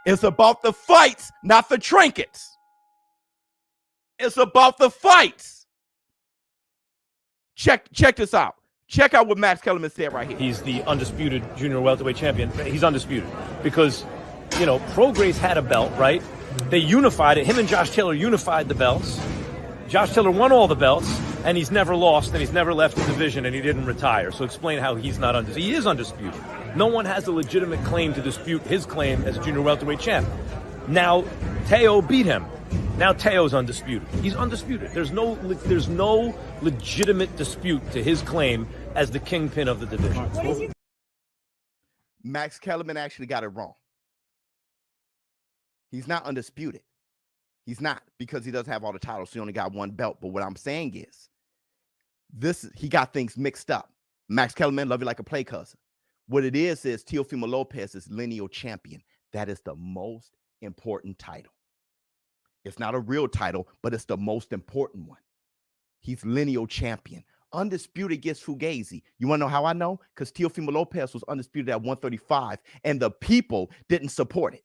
It's about the fights, not the trinkets. It's about the fights. Check this out. Check out what Max Kellerman said right here. He's the undisputed junior welterweight champion. He's undisputed because, Prograis had a belt, right? They unified it. Him and Josh Taylor unified the belts. Josh Taylor won all the belts. And he's never lost, and he's never left the division, and he didn't retire. So explain how he's not undisputed. He is undisputed. No one has a legitimate claim to dispute his claim as junior welterweight champ. Now, Teo beat him. Now Teo's undisputed. He's undisputed. There's no legitimate dispute to his claim as the kingpin of the division. Max Kellerman actually got it wrong. He's not undisputed. He's not, because he doesn't have all the titles. So he only got one belt. But what I'm saying is, he got things mixed up. Max Kellerman, love you like a play cousin. What it is Teofimo Lopez is lineal champion. That is the most important title. It's not a real title, but it's the most important one. He's lineal champion. Undisputed gets Fugazi. You want to know how I know? Because Teofimo Lopez was undisputed at 135, and the people didn't support it.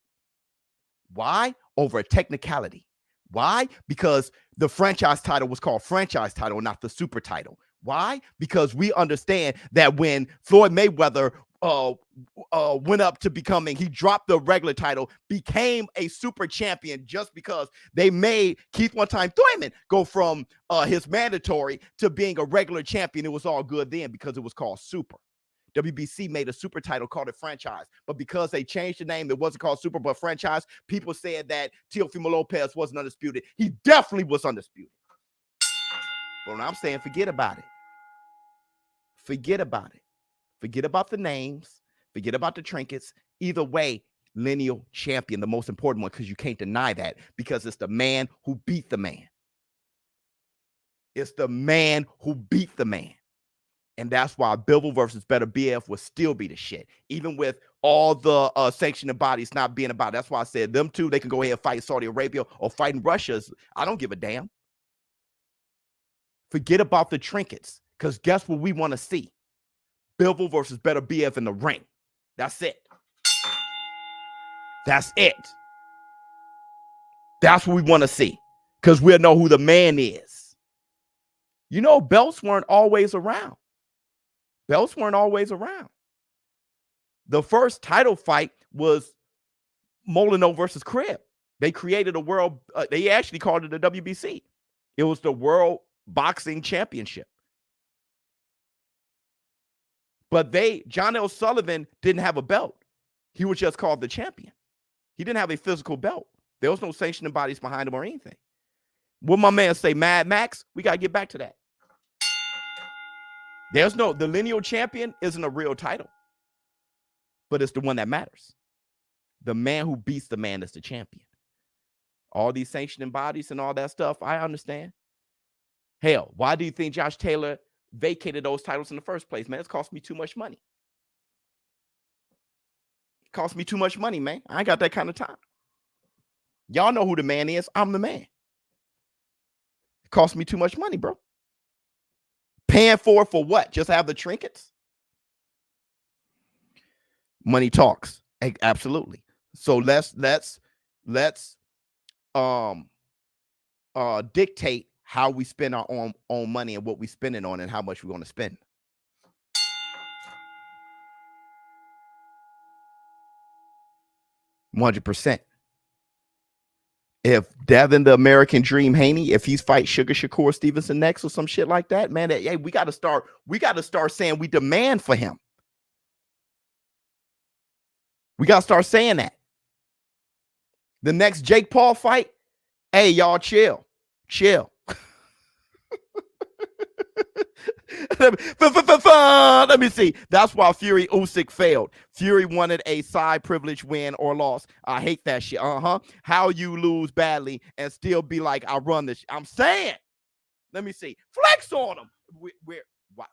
Why? Over a technicality. Why? Because the franchise title was called franchise title, not the super title. Why? Because we understand that when Floyd Mayweather went up to becoming, he dropped the regular title, became a super champion just because they made Keith one time Thurman go from his mandatory to being a regular champion. It was all good then because it was called super. WBC made a super title, called it franchise, but because they changed the name, it wasn't called super but franchise. People said that Teofimo Lopez wasn't undisputed. He definitely was undisputed. But when I'm saying, forget about it. Forget about it. Forget about the names. Forget about the trinkets. Either way, lineal champion, the most important one, because you can't deny that, because it's the man who beat the man. It's the man who beat the man. And that's why Bivol versus Better BF will still be the shit, even with all the sanctioning bodies not being about it. That's why I said them two, they can go ahead and fight Saudi Arabia or fight in Russia. I don't give a damn. Forget about the trinkets, because guess what we want to see? Bivol versus Better BF in the ring. That's it. That's it. That's what we want to see, because we'll know who the man is. You know, belts weren't always around. Belts weren't always around. The first title fight was Molyneux versus Cribb. They created a world, they actually called it the WBC. It was the World Boxing Championship. But John L. Sullivan didn't have a belt. He was just called the champion. He didn't have a physical belt. There was no sanctioning bodies behind him or anything. What my man say, Mad Max? We got to get back to that. The lineal champion isn't a real title, but it's the one that matters. The man who beats the man is the champion. All these sanctioning bodies and all that stuff, I understand. Hell, why do you think Josh Taylor vacated those titles in the first place, man? It's cost me too much money. It cost me too much money, man. I ain't got that kind of time. Y'all know who the man is. I'm the man. It cost me too much money, bro. Paying for what? Just have the trinkets? Money talks. Absolutely. So let's dictate how we spend our own money and what we spend it on and how much we're going to spend. %. If Devin the American Dream Haney, if he's fight Sugar Shakur Stevenson next or some shit like that, man, hey, we got to start saying we demand for him. We got to start saying that. The next Jake Paul fight, hey, y'all chill. Let me see. That's why Fury Usyk failed. Fury wanted a side privilege win or loss. I hate that shit. How you lose badly and still be like, I run this. I'm saying. Let me see. Flex on him. What?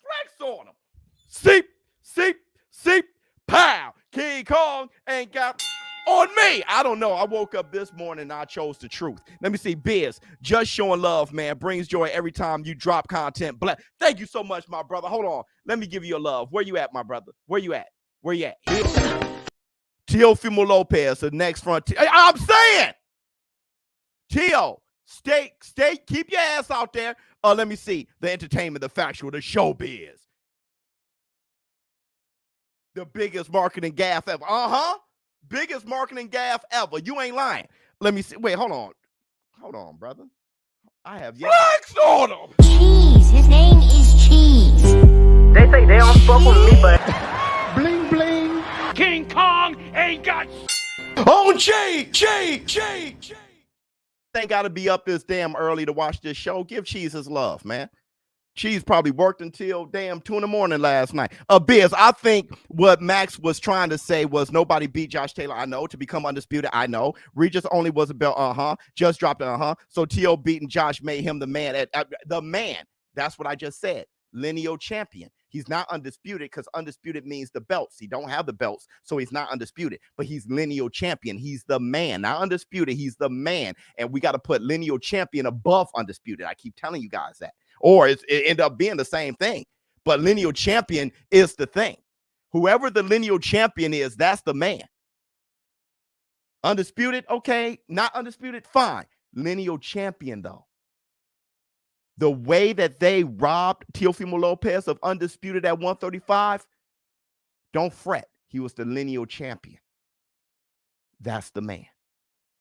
Flex on him. Seep. Pow. King Kong ain't got on me. I don't know. I woke up this morning and I chose the truth. Let me see. Biz, just showing love, man. Brings joy every time you drop content. Thank you so much, my brother. Hold on. Let me give you a love. Where you at, my brother? Where you at? Teofimo Lopez, the next frontier. I'm saying. Teo, stay, keep your ass out there. Let me see. The entertainment, the factual, the showbiz. The biggest marketing gaffe ever. Biggest marketing gaffe ever. You ain't lying. Let me see. Wait, hold on. Hold on, brother. I have Flex on him. Cheese. His name is Cheese. They say they don't fuck with me, but Bling bling. King Kong ain't got on Cheese. Ain't got to be up this damn early to watch this show. Give Cheese his love, man. Cheese probably worked until damn 2 a.m. last night. Biz, I think what Max was trying to say was nobody beat Josh Taylor. I know to become undisputed. I know Regis only was a belt. Just dropped it. So T.O. beating Josh made him the man. The man. That's what I just said. Lineal champion. He's not undisputed because undisputed means the belts. He don't have the belts, so he's not undisputed. But he's lineal champion. He's the man. Not undisputed. He's the man. And we got to put lineal champion above undisputed. I keep telling you guys that. Or it end up being the same thing. But lineal champion is the thing. Whoever the lineal champion is, that's the man. Undisputed, okay. Not undisputed, fine. Lineal champion, though. The way that they robbed Teofimo Lopez of undisputed at 135, don't fret. He was the lineal champion. That's the man.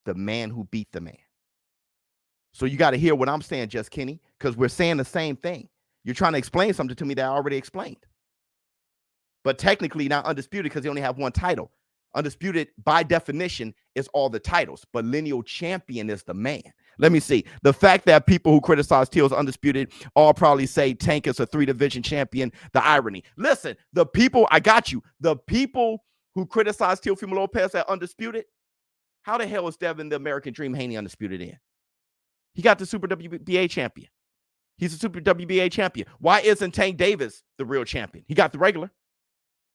The man who beat the man. So you got to hear what I'm saying, Just Kenny, because we're saying the same thing. You're trying to explain something to me that I already explained. But technically not undisputed because they only have one title. Undisputed, by definition, is all the titles. But lineal champion is the man. Let me see. The fact that people who criticize Teal's undisputed all probably say Tank is a 3-division champion. The irony. Listen, the people, I got you. The people who criticize Teofimo Lopez at undisputed, how the hell is Devin the American Dream Haney undisputed in? He got the Super WBA champion. He's a Super WBA champion. Why isn't Tank Davis the real champion? He got the regular.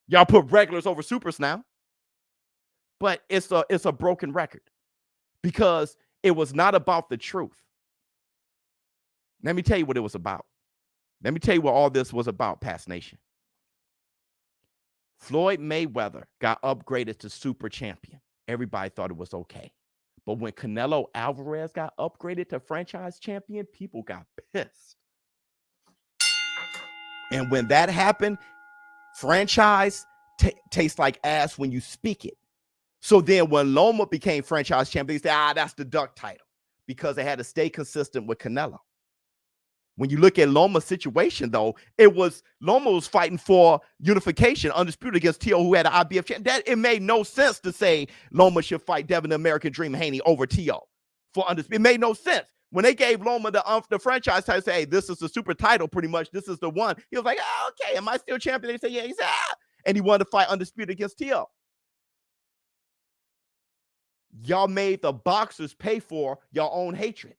Y'all put regulars over supers now. But it's a broken record because it was not about the truth. Let me tell you what it was about. Let me tell you what all this was about, Past Nation. Floyd Mayweather got upgraded to super champion. Everybody thought it was okay. But when Canelo Alvarez got upgraded to franchise champion, people got pissed. And when that happened, franchise tastes like ass when you speak it. So then when Loma became franchise champion, they said, that's the Duck title because they had to stay consistent with Canelo. When you look at Loma's situation, though, Loma was fighting for unification, undisputed against T.O., who had an IBF champion. It made no sense to say Loma should fight Devin the American Dream Haney over T.O. for undisputed. It made no sense. When they gave Loma the franchise title, say, hey, this is the super title, pretty much. This is the one. He was like, okay, am I still champion? They say, yeah. He said, and he wanted to fight undisputed against T.O. Y'all made the boxers pay for your own hatred.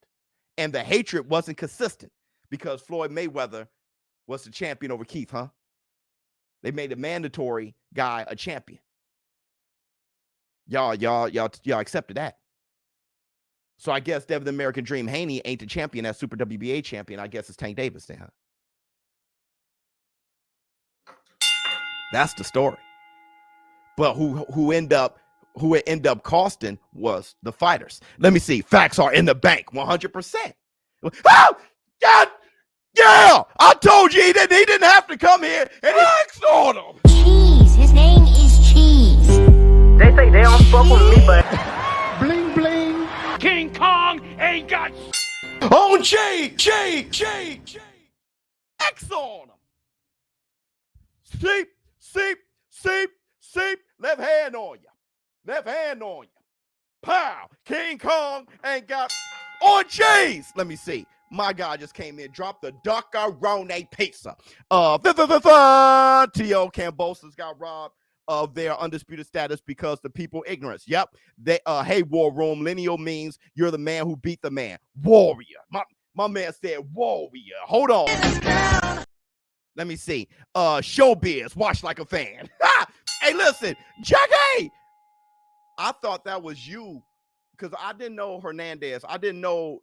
And the hatred wasn't consistent because Floyd Mayweather was the champion over Keith, huh? They made the mandatory guy a champion. Y'all accepted that. So I guess Devin the American Dream Haney ain't the champion, as Super WBA champion. I guess it's Tank Davis then, huh? That's the story. But who it ended up costing was the fighters. Let me see. Facts are in the bank, 100%. Oh, God, yeah! I told you he didn't have to come here and facts on him. Cheese. His name is Cheese. They say they don't fuck with me, but Bling bling. King Kong ain't got on Cheese. Facts on him. Seep. Left hand on you. Pow. King Kong ain't got on Cheese. Let me see. My guy just came in, dropped the DUCKARONI pizza. T.O. Cambosa's got robbed of their undisputed status because the people ignorance. Yep. Hey, War Room, lineal means you're the man who beat the man. Warrior. My man said warrior. Hold on. Let me see. ShowBizz, watch like a fan. Hey, listen, Jackie. I thought that was you because I didn't know Hernandez. I didn't know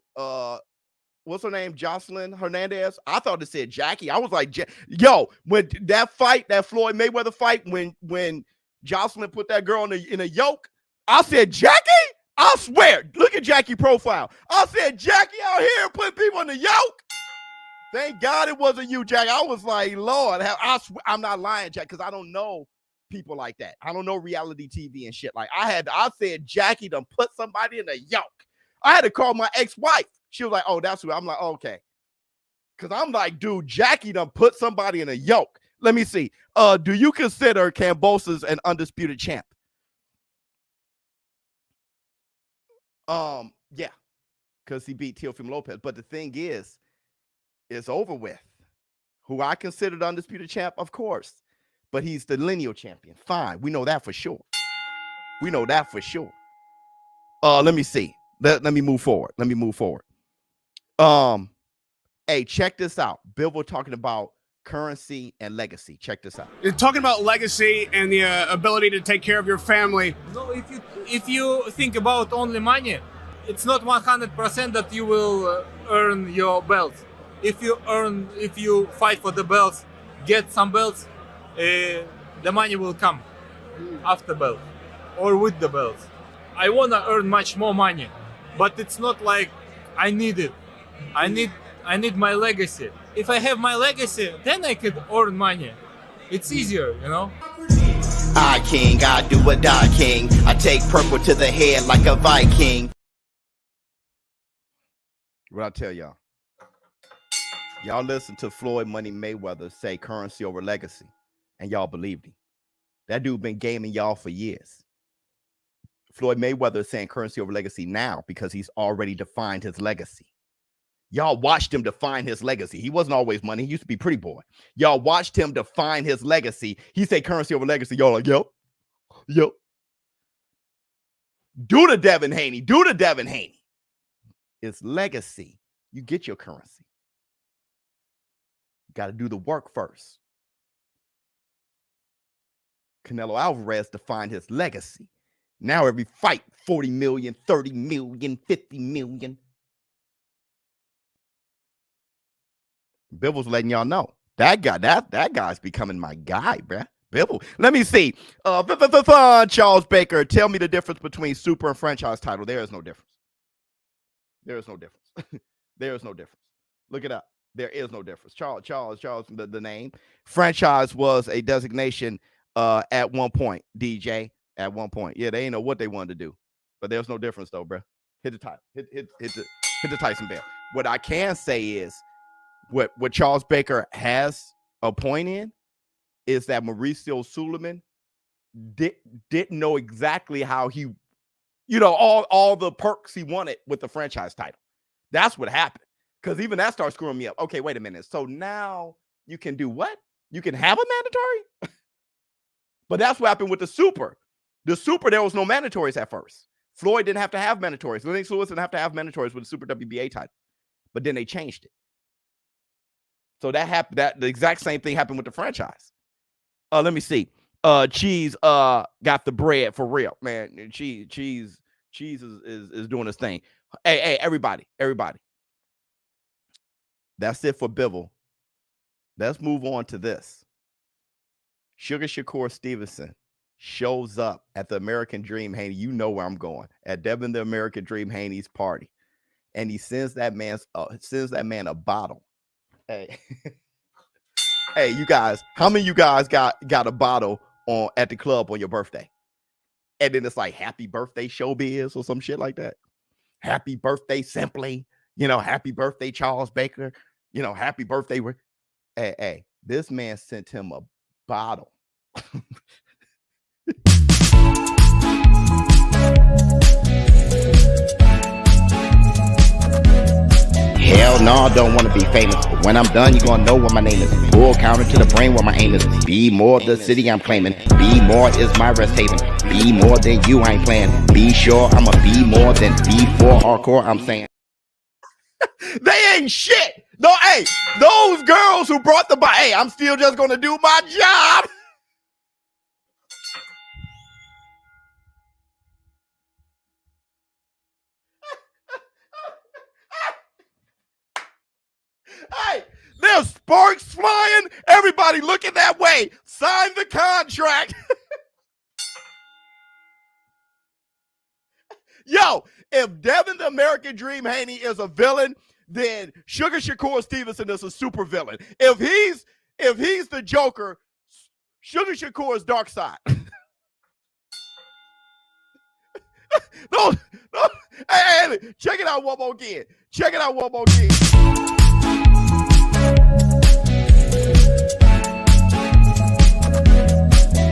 what's her name? Jocelyn Hernandez. I thought it said Jackie. I was like, yo, when that fight, that Floyd Mayweather fight, when Jocelyn put that girl in a yoke, I said, Jackie? I swear, look at Jackie profile. I said, Jackie out here putting people in the yoke. Thank God it wasn't you, Jackie. I was like, Lord, I'm not lying, Jack, because I don't know people like that. I don't know reality TV and shit. Like I said, Jackie done put somebody in a yoke. I had to call my ex-wife. She was like, oh, that's who. I'm like, oh, okay. Because I'm like, dude, Jackie done put somebody in a yoke. Let me see. Do you consider Kambosos an undisputed champ? Yeah, because he beat Teofimo Lopez. But the thing is, it's over with. Who I consider the undisputed champ, of course. But he's the lineal champion. Fine. We know that for sure. We know that for sure. Let me see. Let me move forward. Hey, check this out. Bill talking about currency and legacy. Check this out. You're talking about legacy and the ability to take care of your family. No, if you think about only money, it's not 100% that you will earn your belts. If you fight for the belts, get some belts, the money will come after belt or with the belts. I wanna earn much more money, but it's not like I need it. I need my legacy. If I have my legacy, then I could earn money. It's easier, you know? I king, I do a die king. I take purple to the head like a Viking. What I tell y'all? Y'all listen to Floyd Money Mayweather say currency over legacy, and y'all believed him. That dude been gaming y'all for years. Floyd Mayweather is saying currency over legacy now because he's already defined his legacy. Y'all watched him define his legacy. He wasn't always money. He used to be Pretty Boy. Y'all watched him define his legacy. He said currency over legacy. Y'all like, yep. Do the Devin Haney. It's legacy. You get your currency. You got to do the work first. Canelo Alvarez defined his legacy. Now every fight, 40 million, 30 million, 50 million. Bill was letting y'all know that guy's becoming my guy, bruh. Bill, let me see. Charles Baker, tell me the difference between super and franchise title. There is no difference. There is no difference. There is no difference. Look it up. There is no difference. Charles, the name. Franchise was a designation at one point, DJ. At one point. Yeah, they ain't know what they wanted to do. But there's no difference though, bruh. Hit the title. Hit the Tyson bell. What I can say is what Charles Baker has a point in is that Mauricio Suleiman didn't know exactly how he, all the perks he wanted with the franchise title. That's what happened. Because even that starts screwing me up. Okay, wait a minute. So now you can do what? You can have a mandatory? But that's what happened with the super. The super, there was no mandatories at first. Floyd didn't have to have mandatories. Lennox Lewis didn't have to have mandatories with the super WBA title. But then they changed it. So that happened. That the exact same thing happened with the franchise. Let me see. Cheese got the bread for real, man. Cheese is doing his thing. Hey, everybody. That's it for Bivol. Let's move on to this. Sugar Shakur Stevenson shows up at the American Dream Haney. You know where I'm going. At Devin the American Dream Haney's party. And he sends that man a bottle. Hey. Hey, you guys, how many of you guys got a bottle at the club on your birthday? And then it's like happy birthday ShowBizz or some shit like that. Happy birthday Simply, happy birthday Charles Baker, happy birthday. Hey, this man sent him a bottle. Hell no, I don't want to be famous. But when I'm done, you're going to know what my name is. Full counter to the brain where my aim is. Be more the city I'm claiming. Be more is my rest haven. Be more than you, I ain't playing. Be sure I'm a be more than B4 hardcore, I'm saying. They ain't shit. No, hey, those girls who brought the hey, I'm still just going to do my job. Hey, there's sparks flying. Everybody looking that way. Sign the contract. Yo, if Devin the American Dream Haney is a villain, then Sugar Shakur Stevenson is a super villain. If he's the Joker, Sugar Shakur is Dark Side. Hey, check it out one more again. Check it out one more again.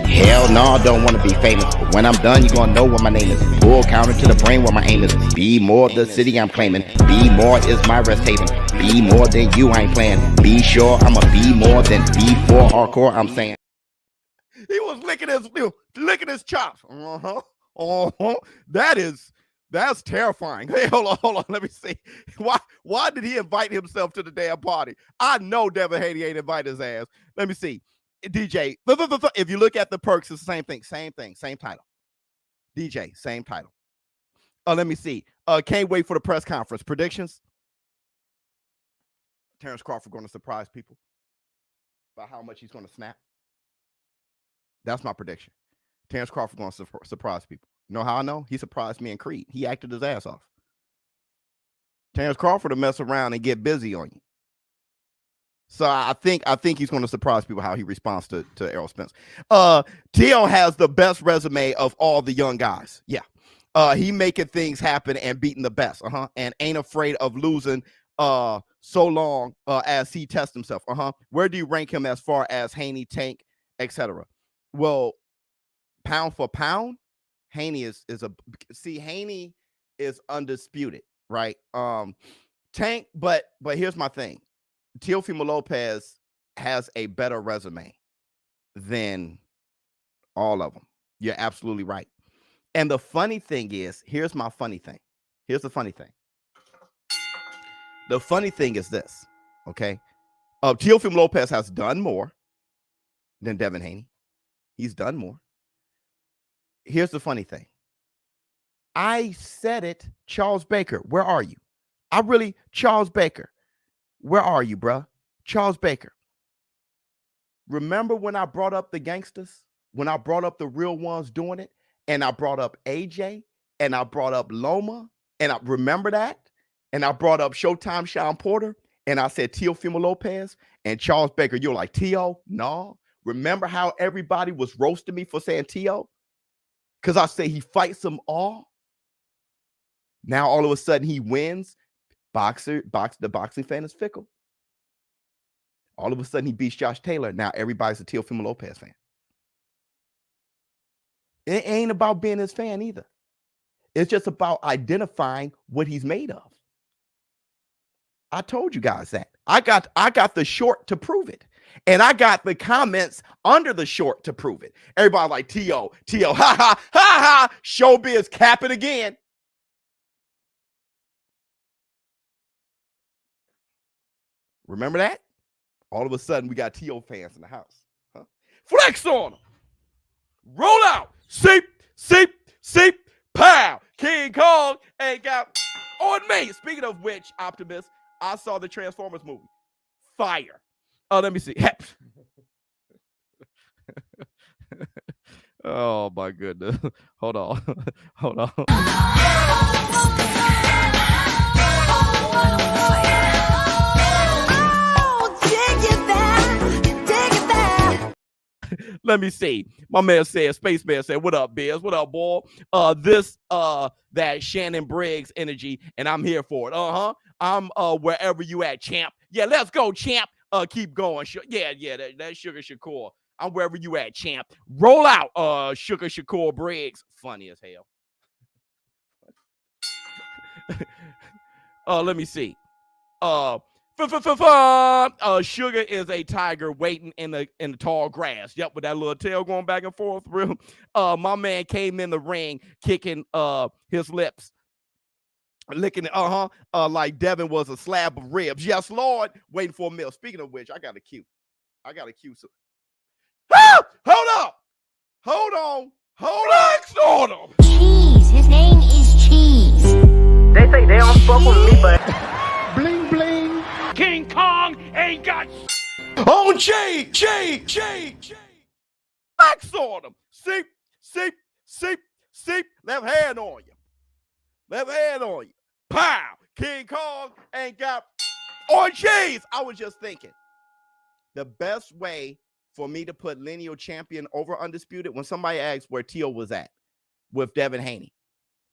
Hell no, I don't want to be famous. But when I'm done, you're going to know what my name is. Full counter to the brain where my aim is. Be more the city I'm claiming. Be more is my rest haven. Be more than you, I ain't playing. Be sure I'ma be more than B4 hardcore, I'm saying. He was licking his chops. That's terrifying. Hey, hold on. Let me see. Why did he invite himself to the damn party? I know Devin Haney ain't invited his ass. Let me see. DJ, if you look at the perks, it's the same thing, same title. DJ, same title. Let me see. Can't wait for the press conference. Predictions? Terrence Crawford going to surprise people by how much he's going to snap. That's my prediction. Terrence Crawford going to surprise people. You know how I know? He surprised me in Creed. He acted his ass off. Terrence Crawford will mess around and get busy on you. So I think he's going to surprise people how he responds to Errol Spence. T.O. has the best resume of all the young guys. Yeah. He making things happen and beating the best. And ain't afraid of losing so long as he tests himself. Where do you rank him as far as Haney, Tank, etc.? Well, pound for pound, Haney Haney is undisputed, right? Tank, but here's my thing. Teofimo Lopez has a better resume than all of them. You're absolutely right. And the funny thing is, here's my funny thing. Here's the funny thing. The funny thing is this, okay? Teofimo Lopez has done more than Devin Haney. He's done more. Here's the funny thing. I said it, Charles Baker, where are you? Charles Baker. Where are you, bruh? Charles Baker. Remember when I brought up the gangsters? When I brought up the real ones doing it? And I brought up AJ? And I brought up Loma? And I remember that? And I brought up Showtime Sean Porter? And I said Teofimo Lopez? And Charles Baker, you're like, T.O.? No. Remember how everybody was roasting me for saying T.O.? Because I say he fights them all? Now all of a sudden he wins. The boxing fan is fickle. All of a sudden he beats Josh Taylor. Now everybody's a Teofimo Lopez fan. It ain't about being his fan either. It's just about identifying what he's made of. I told you guys that. I got the short to prove it. And I got the comments under the short to prove it. Everybody like T.O., ha ha, ShowBizz cap it again. Remember that? All of a sudden, we got T.O. fans in the house. Flex on them. Roll out. Seep, pow. King Kong ain't got on me. Speaking of which, Optimus, I saw the Transformers movie. Fire. Let me see. Oh, my goodness. Hold on. Let me see. My man said, Spaceman said, what up, Biz? What up, boy? That Shannon Briggs energy, and I'm here for it. I'm wherever you at, champ. Yeah, let's go, champ. Keep going. Yeah, that's Sugar Shakur. I'm wherever you at, champ. Roll out, Sugar Shakur Briggs. Funny as hell. Let me see. Sugar is a tiger waiting in the tall grass. Yep, with that little tail going back and forth. Real. My man came in the ring kicking his lips, licking it. Like Devin was a slab of ribs. Yes, Lord. Waiting for a meal. Speaking of which, I got a cue. So, hold on. Cheese. His name is Cheese. They say they don't fuck with me, but Bling bling. King Kong ain't got on J. Flex on him. Seep. Left hand on you. Pow. King Kong ain't got on cheese. I was just thinking. The best way for me to put lineal champion over undisputed, when somebody asks where T.O. was at with Devin Haney,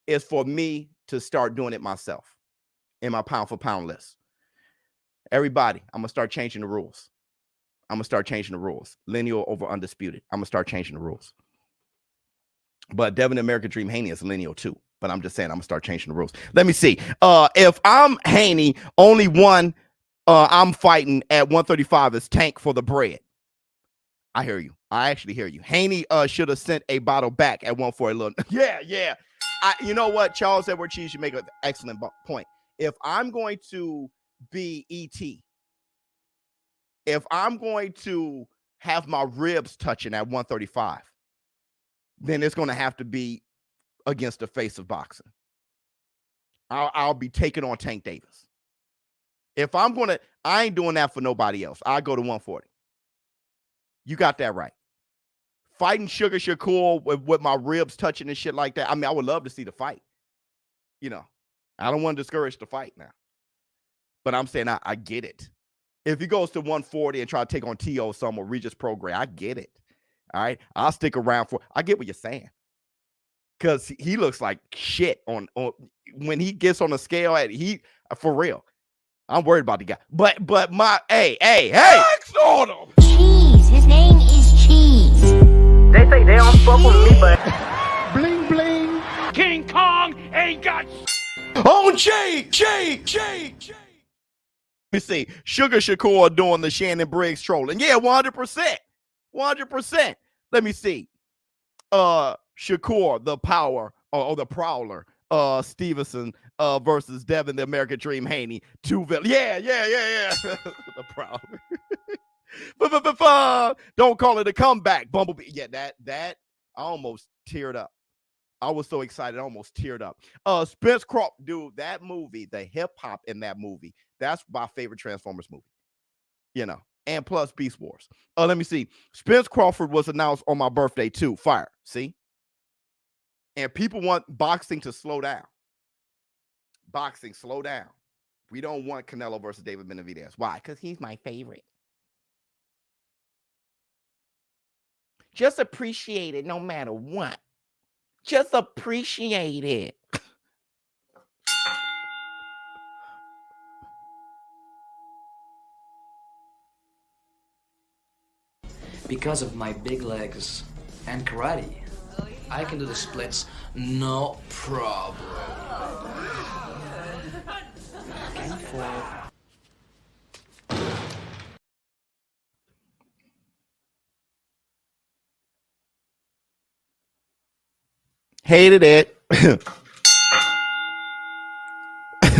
is for me to start doing it myself in my pound for pound list. Everybody, I'm going to start changing the rules. I'm going to start changing the rules. Lineal over undisputed. I'm going to start changing the rules. But Devin the American Dream Haney is lineal too. But I'm just saying I'm going to start changing the rules. Let me see. If I'm Haney, only one I'm fighting at 135 is Tank for the bread. I hear you. I actually hear you. Haney should have sent a bottle back at 140. Yeah. You know what? Charles Edward Cheese, you make an excellent point. If I'm going to be E.T., if I'm going to have my ribs touching at 135, then it's going to have to be against the face of boxing. I'll be taking on Tank Davis. If I'm going to, I ain't doing that for nobody else. I go to 140. You got that right. Fighting Sugar Shakur with my ribs touching and shit like that. I mean, I would love to see the fight. You know, I don't want to discourage the fight now. But I'm saying I get it. If he goes to 140 and try to take on T.O. some or Regis Prograis, I get it. All right. I'll stick around for, I get what you're saying. Because he looks like shit on when he gets on the scale for real. I'm worried about the guy. But my hey. Next on him. Cheese. His name is Cheese. They say they don't fuck with me, but Bling bling. King Kong ain't got Oh, Jay. Let me see. Sugar Shakur doing the Shannon Briggs trolling. Yeah, 100%. 100%. Let me see. Shakur, the power, or the prowler, Stevenson versus Devin, the American Dream Haney. Yeah. The prowler. Don't call it a comeback, Bumblebee. Yeah, that I almost teared up. I was so excited, I almost teared up. Spence Crawford, dude, that movie, the hip hop in that movie, that's my favorite Transformers movie. You know, and plus Beast Wars. Let me see. Spence Crawford was announced on my birthday too. Fire, see? And people want boxing to slow down. Boxing, slow down. We don't want Canelo versus David Benavidez. Why? Because he's my favorite. Just appreciate it no matter what. Just appreciate it. Because of my big legs and karate, I can do the splits no problem. Back and forth. Hated it.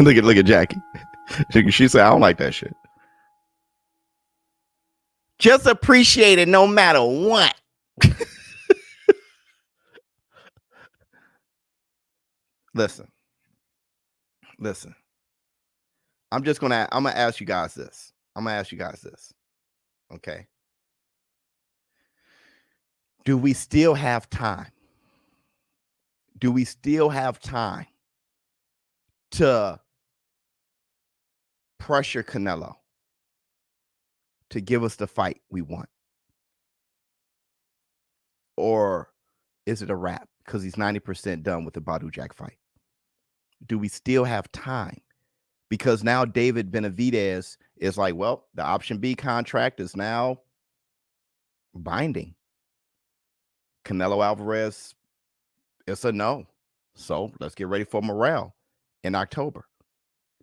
Look at Jackie. She said, I don't like that shit. Just appreciate it no matter what. Listen. I'm gonna ask you guys this. Okay. Do we still have time? Do we still have time to pressure Canelo to give us the fight we want? Or is it a wrap because he's 90% done with the Badou Jack fight? Do we still have time? Because now David Benavidez is like, well, the option B contract is now binding. Canelo Alvarez, it's a no. So let's get ready for morale in October.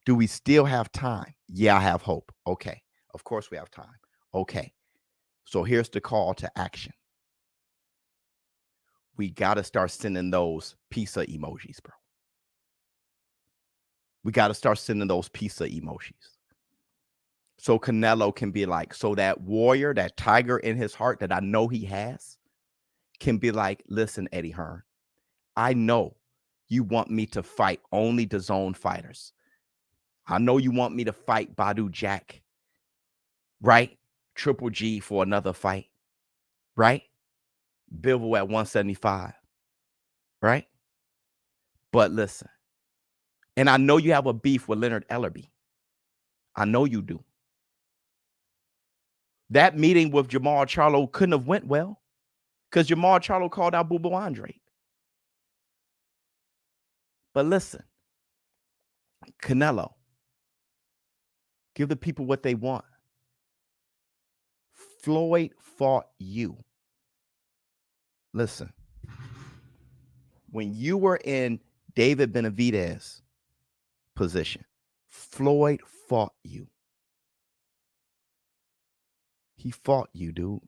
Do we still have time? Yeah, I have hope. Okay. Of course we have time. Okay. So here's the call to action. We got to start sending those pizza emojis, bro. We got to start sending those pizza emojis. So Canelo can be like, so that warrior, that tiger in his heart that I know he has, can be like, listen, Eddie Hearn, I know you want me to fight only the zone fighters. I know you want me to fight Badou Jack, right? Triple G for another fight, right? Bivol at 175, right? But listen, and I know you have a beef with Leonard Ellerby. I know you do. That meeting with Jamal Charlo couldn't have went well because Jamal Charlo called out Bubu Andre. But listen, Canelo, give the people what they want. Floyd fought you. Listen, when you were in David Benavidez's position, Floyd fought you. He fought you, dude.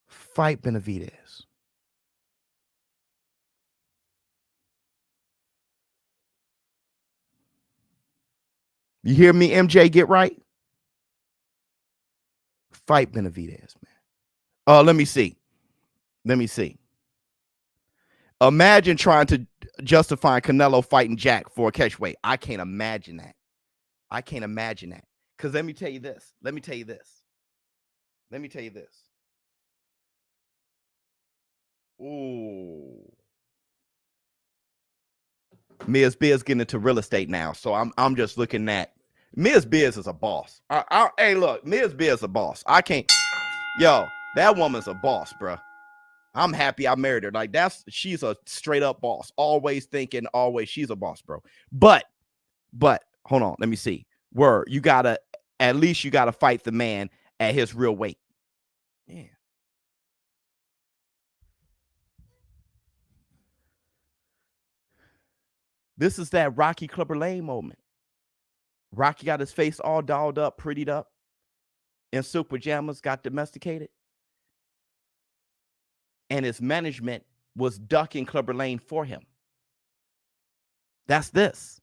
Fight Benavidez. You hear me, MJ? Get right. Fight Benavidez, man. Let me see. Imagine trying to justify Canelo fighting Jack for a catchweight. I can't imagine that. Because let me tell you this. Ooh. Miz Biz getting into real estate now. So I'm just looking at Miz Biz is a boss. Hey, look, Miz Biz is a boss. I can't. Yo, that woman's a boss, bro. I'm happy I married her. Like she's a straight up boss. Always thinking, always. She's a boss, bro. But hold on. Let me see. Word, you gotta fight the man at his real weight. Yeah. This is that Rocky Clubber Lane moment. Rocky got his face all dolled up, prettied up, in silk pajamas, got domesticated. And his management was ducking Clubber Lane for him. That's this.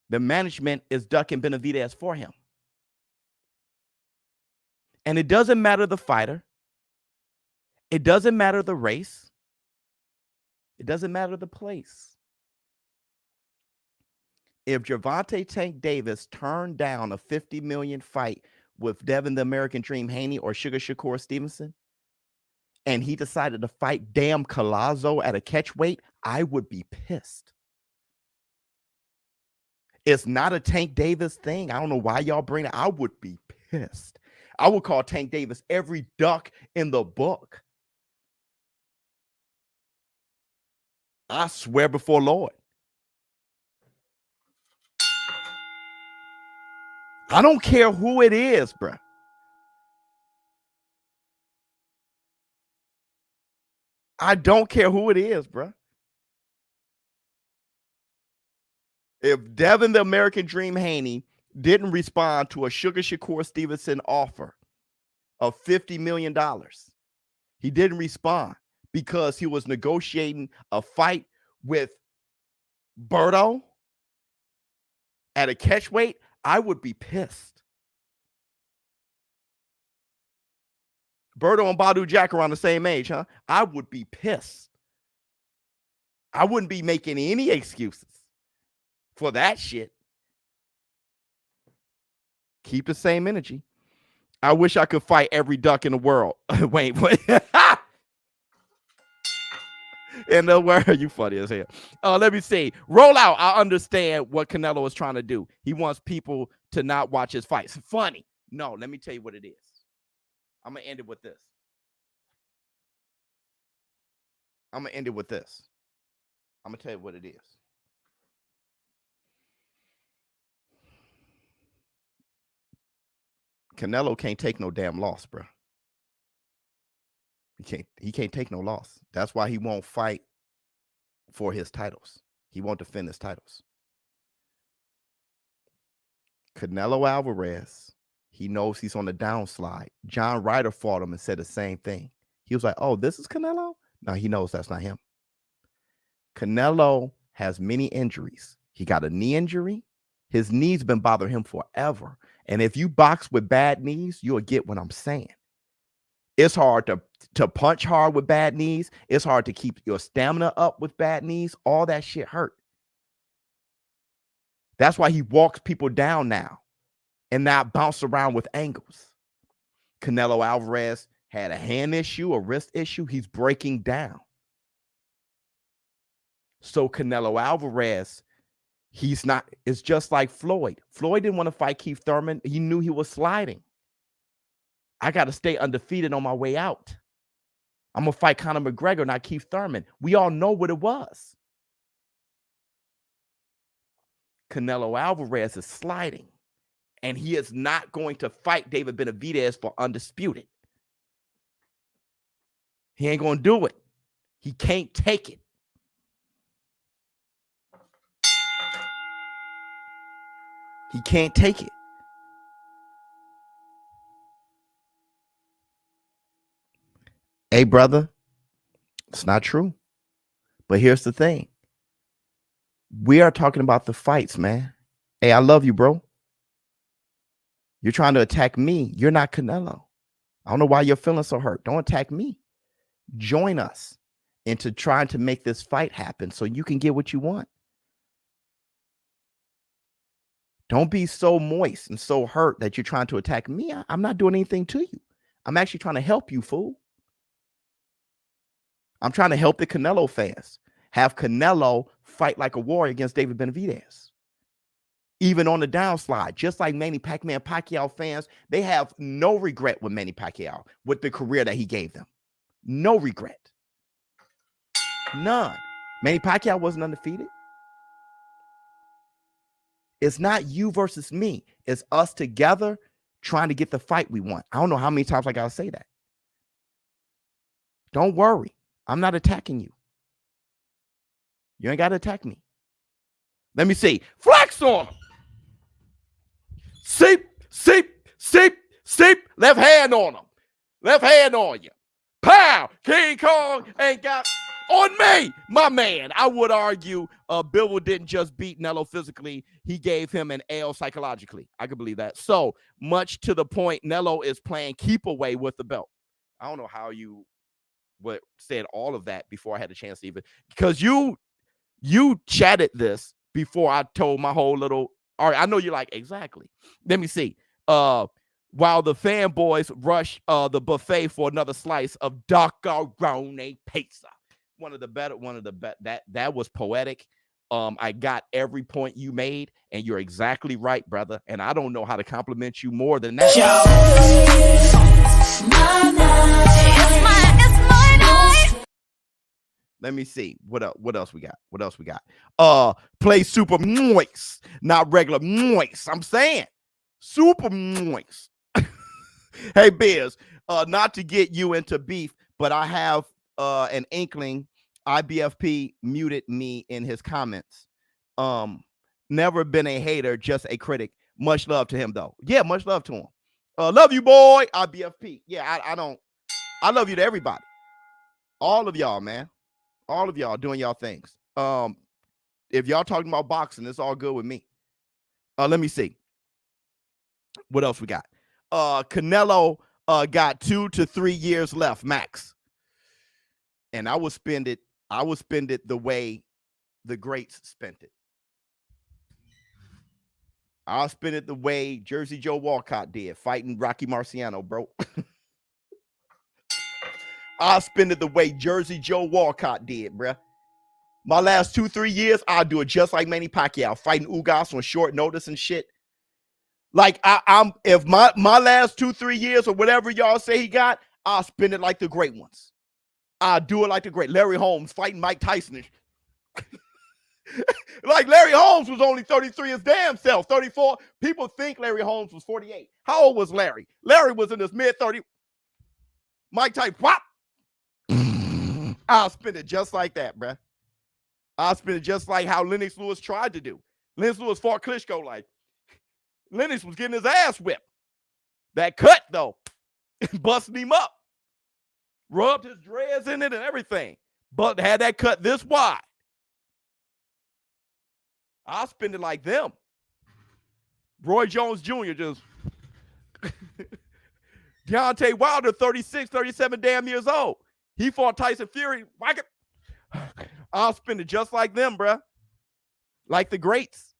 The management is ducking Benavidez for him. And it doesn't matter the fighter. It doesn't matter the race. It doesn't matter the place. If Gervonta Tank Davis turned down a $50 million fight with Devin the American Dream Haney or Sugar Shakur Stevenson, and he decided to fight damn Collazo at a catchweight, I would be pissed. It's not a Tank Davis thing. I don't know why y'all bring it. I would be pissed. I would call Tank Davis every duck in the book. I swear before Lord. I don't care who it is, bruh. I don't care who it is, bruh. If Devin the American Dream Haney didn't respond to a Sugar Shakur Stevenson offer of $50 million, he didn't respond because he was negotiating a fight with Berto at a catchweight, I would be pissed. Berto and Badu Jack are on the same age, huh? I would be pissed. I wouldn't be making any excuses for that shit. Keep the same energy. I wish I could fight every duck in the world. wait. In the world, you funny as hell. Let me see. Roll out. I understand what Canelo is trying to do. He wants people to not watch his fights. Funny. No, let me tell you what it is. I'm going to end it with this. I'm going to tell you what it is. Canelo can't take no damn loss, bro. He can't take no loss. That's why he won't fight for his titles. He won't defend his titles. Canelo Alvarez, he knows he's on the downslide. John Ryder fought him and said the same thing. He was like, oh, this is Canelo? No, he knows that's not him. Canelo has many injuries. He got a knee injury. His knee's been bothering him forever. And if you box with bad knees, you'll get what I'm saying. It's hard to punch hard with bad knees. It's hard to keep your stamina up with bad knees. All that shit hurt. That's why he walks people down now and not bounce around with angles. Canelo Alvarez had a hand issue, a wrist issue. He's breaking down. So Canelo Alvarez, it's just like Floyd. Floyd didn't want to fight Keith Thurman. He knew he was sliding. I got to stay undefeated on my way out. I'm going to fight Conor McGregor, not Keith Thurman. We all know what it was. Canelo Alvarez is sliding, and he is not going to fight David Benavidez for undisputed. He ain't going to do it. He can't take it. He can't take it. Hey, brother, it's not true. But here's the thing. We are talking about the fights, man. Hey, I love you, bro. You're trying to attack me. You're not Canelo. I don't know why you're feeling so hurt. Don't attack me. Join us into trying to make this fight happen so you can get what you want. Don't be so moist and so hurt that you're trying to attack me. I'm not doing anything to you. I'm actually trying to help you, fool. I'm trying to help the Canelo fans. Have Canelo fight like a warrior against David Benavidez. Even on the downslide, just like Manny Pacquiao fans, they have no regret with Manny Pacquiao, with the career that he gave them. No regret. None. Manny Pacquiao wasn't undefeated. It's not you versus me. It's us together trying to get the fight we want. I don't know how many times I got to say that. Don't worry. I'm not attacking you. You ain't got to attack me. Let me see. Flex on him. Seep. Left hand on him. Left hand on you. Pow. King Kong ain't got on me, my man. I would argue Bill didn't just beat Nello physically. He gave him an L psychologically. I could believe that. So much to the point, Nello is playing keep away with the belt. I don't know how you said all of that before I had a chance to even, because you chatted this before I told my whole little, all right, I know you're like, exactly. Let me see. While the fanboys rush the buffet for another slice of DUCKARONI pizza. That was poetic. I got every point you made, and you're exactly right, brother. And I don't know how to compliment you more than that. Let me see. What else we got? Play super moist, not regular moist. I'm saying super moist. Hey, Biz, not to get you into beef, but I have an inkling. IBFP muted me in his comments. Never been a hater, just a critic. Much love to him, though. Yeah, much love to him. Love you, boy. IBFP. Yeah, I love you to everybody. All of y'all, man. All of y'all doing y'all things. If y'all talking about boxing, it's all good with me. Let me see. What else we got? Canelo got 2 to 3 years left, max. And I would spend it the way the greats spent it. I'll spend it the way Jersey Joe Walcott did, fighting Rocky Marciano, bro. I'll spend it the way Jersey Joe Walcott did, bruh. My last 2-3 years, I'll do it just like Manny Pacquiao, fighting Ugas on short notice and shit. Like if my last 2-3 years or whatever y'all say he got, I'll spend it like the great ones. I'll do it like the great Larry Holmes fighting Mike Tyson. Like Larry Holmes was only 33 his damn self, 34. People think Larry Holmes was 48. How old was Larry? Larry was in his mid-30s. Mike Tyson, whop. I'll spend it just like that, bruh. I'll spend it just like how Lennox Lewis tried to do. Lennox Lewis fought Klitschko like Lennox was getting his ass whipped. That cut, though, busting him up. Rubbed his dreads in it and everything. But had that cut this wide. I'll spend it like them. Roy Jones Jr. just Deontay Wilder, 36, 37 damn years old. He fought Tyson Fury. I'll spend it just like them, bruh. Like the greats.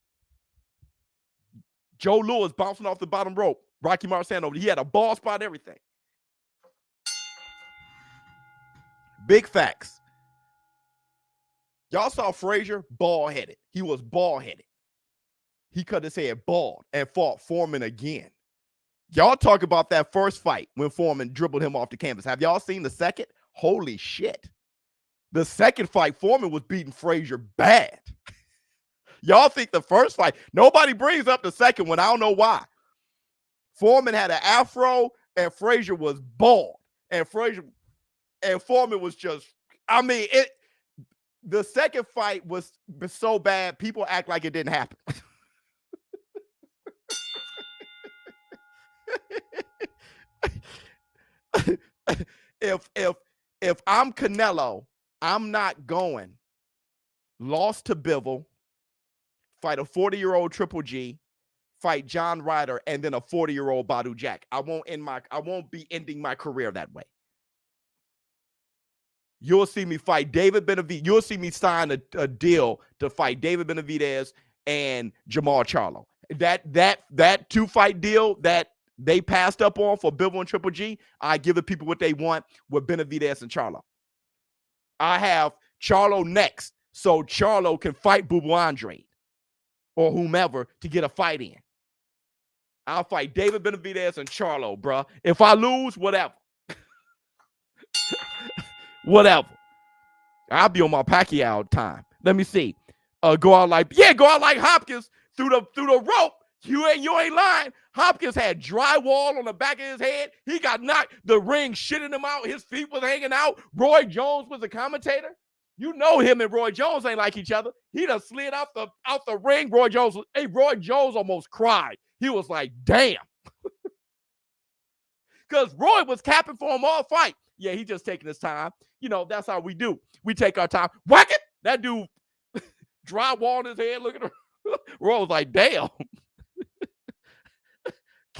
Joe Louis bouncing off the bottom rope. Rocky Marciano, he had a ball spot, everything. Big facts. Y'all saw Frazier bald-headed. He was bald-headed. He cut his head bald and fought Foreman again. Y'all talk about that first fight when Foreman dribbled him off the canvas. Have y'all seen the second? holy shit. The second fight, Foreman was beating Frazier bad. Y'all think the first fight, nobody brings up the second one. I don't know why. Foreman had an afro and Frazier was bald. And Foreman was just, I mean, the second fight was so bad, people act like it didn't happen. If I'm Canelo, I'm not going. Lost to Bivol, fight a 40-year-old Triple G, fight John Ryder, and then a 40-year-old Badu Jack. I won't be ending my career that way. You'll see me fight David Benavidez. You'll see me sign a deal to fight David Benavidez and Jamal Charlo. That 2-fight deal that they passed up on for Bivol and Triple G, I give the people what they want with Benavidez and Charlo. I have Charlo next, so Charlo can fight Boo Andre or whomever to get a fight in. I'll fight David Benavidez and Charlo, bruh. If I lose, whatever. Whatever. I'll be on my Pacquiao time. Let me see. Go out like Hopkins through the rope. You ain't lying. Hopkins had drywall on the back of his head. He got knocked. The ring shitting him out. His feet was hanging out. Roy Jones was the commentator. You know him and Roy Jones ain't like each other. He done slid out the ring. Roy Jones almost cried. He was like, damn. Because Roy was capping for him all fight. Yeah, he just taking his time. You know, that's how we do. We take our time. Whack it. That dude drywall in his head. Look at him. Roy was like, damn.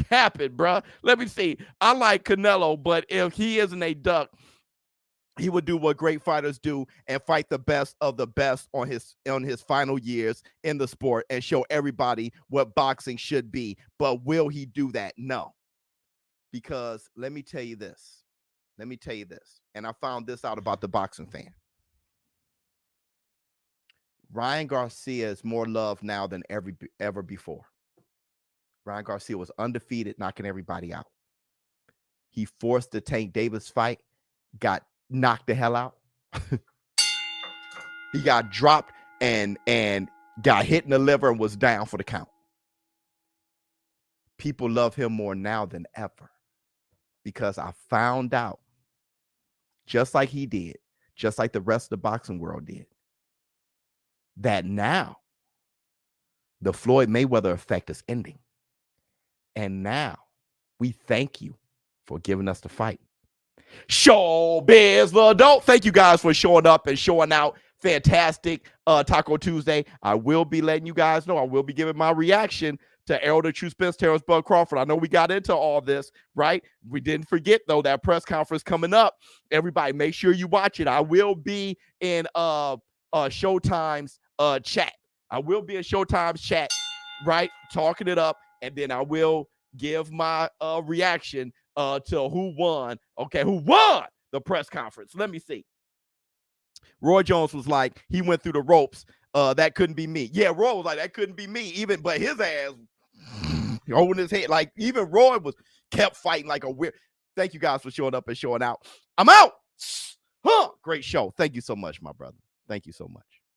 Cap it, bruh. Let me see. I like Canelo, but if he isn't a duck, he would do what great fighters do and fight the best of the best on his final years in the sport and show everybody what boxing should be. But will he do that? No. Because let me tell you this. And I found this out about the boxing fan. Ryan Garcia is more loved now than ever before. Ryan Garcia was undefeated, knocking everybody out. He forced the Tank Davis fight, got knocked the hell out. He got dropped and got hit in the liver and was down for the count. People love him more now than ever because I found out, just like he did, just like the rest of the boxing world did, that now the Floyd Mayweather effect is ending. And now we thank you for giving us the fight. ShowBizz The Adult. Thank you guys for showing up and showing out. Fantastic Taco Tuesday. I will be letting you guys know. I will be giving my reaction to Errol the True Spence, Terrence Bud Crawford. I know we got into all this, right? We didn't forget, though, that press conference coming up. Everybody, make sure you watch it. I will be in Showtime's chat. I will be in Showtime's chat, right? Talking it up. And then I will give my reaction to who won. Okay, who won the press conference? Let me see. Roy Jones was like, he went through the ropes. That couldn't be me. Yeah, Roy was like, that couldn't be me. But his ass holding his head. Like, even Roy kept fighting like a weird. Thank you guys for showing up and showing out. I'm out. Great show. Thank you so much, my brother. Thank you so much.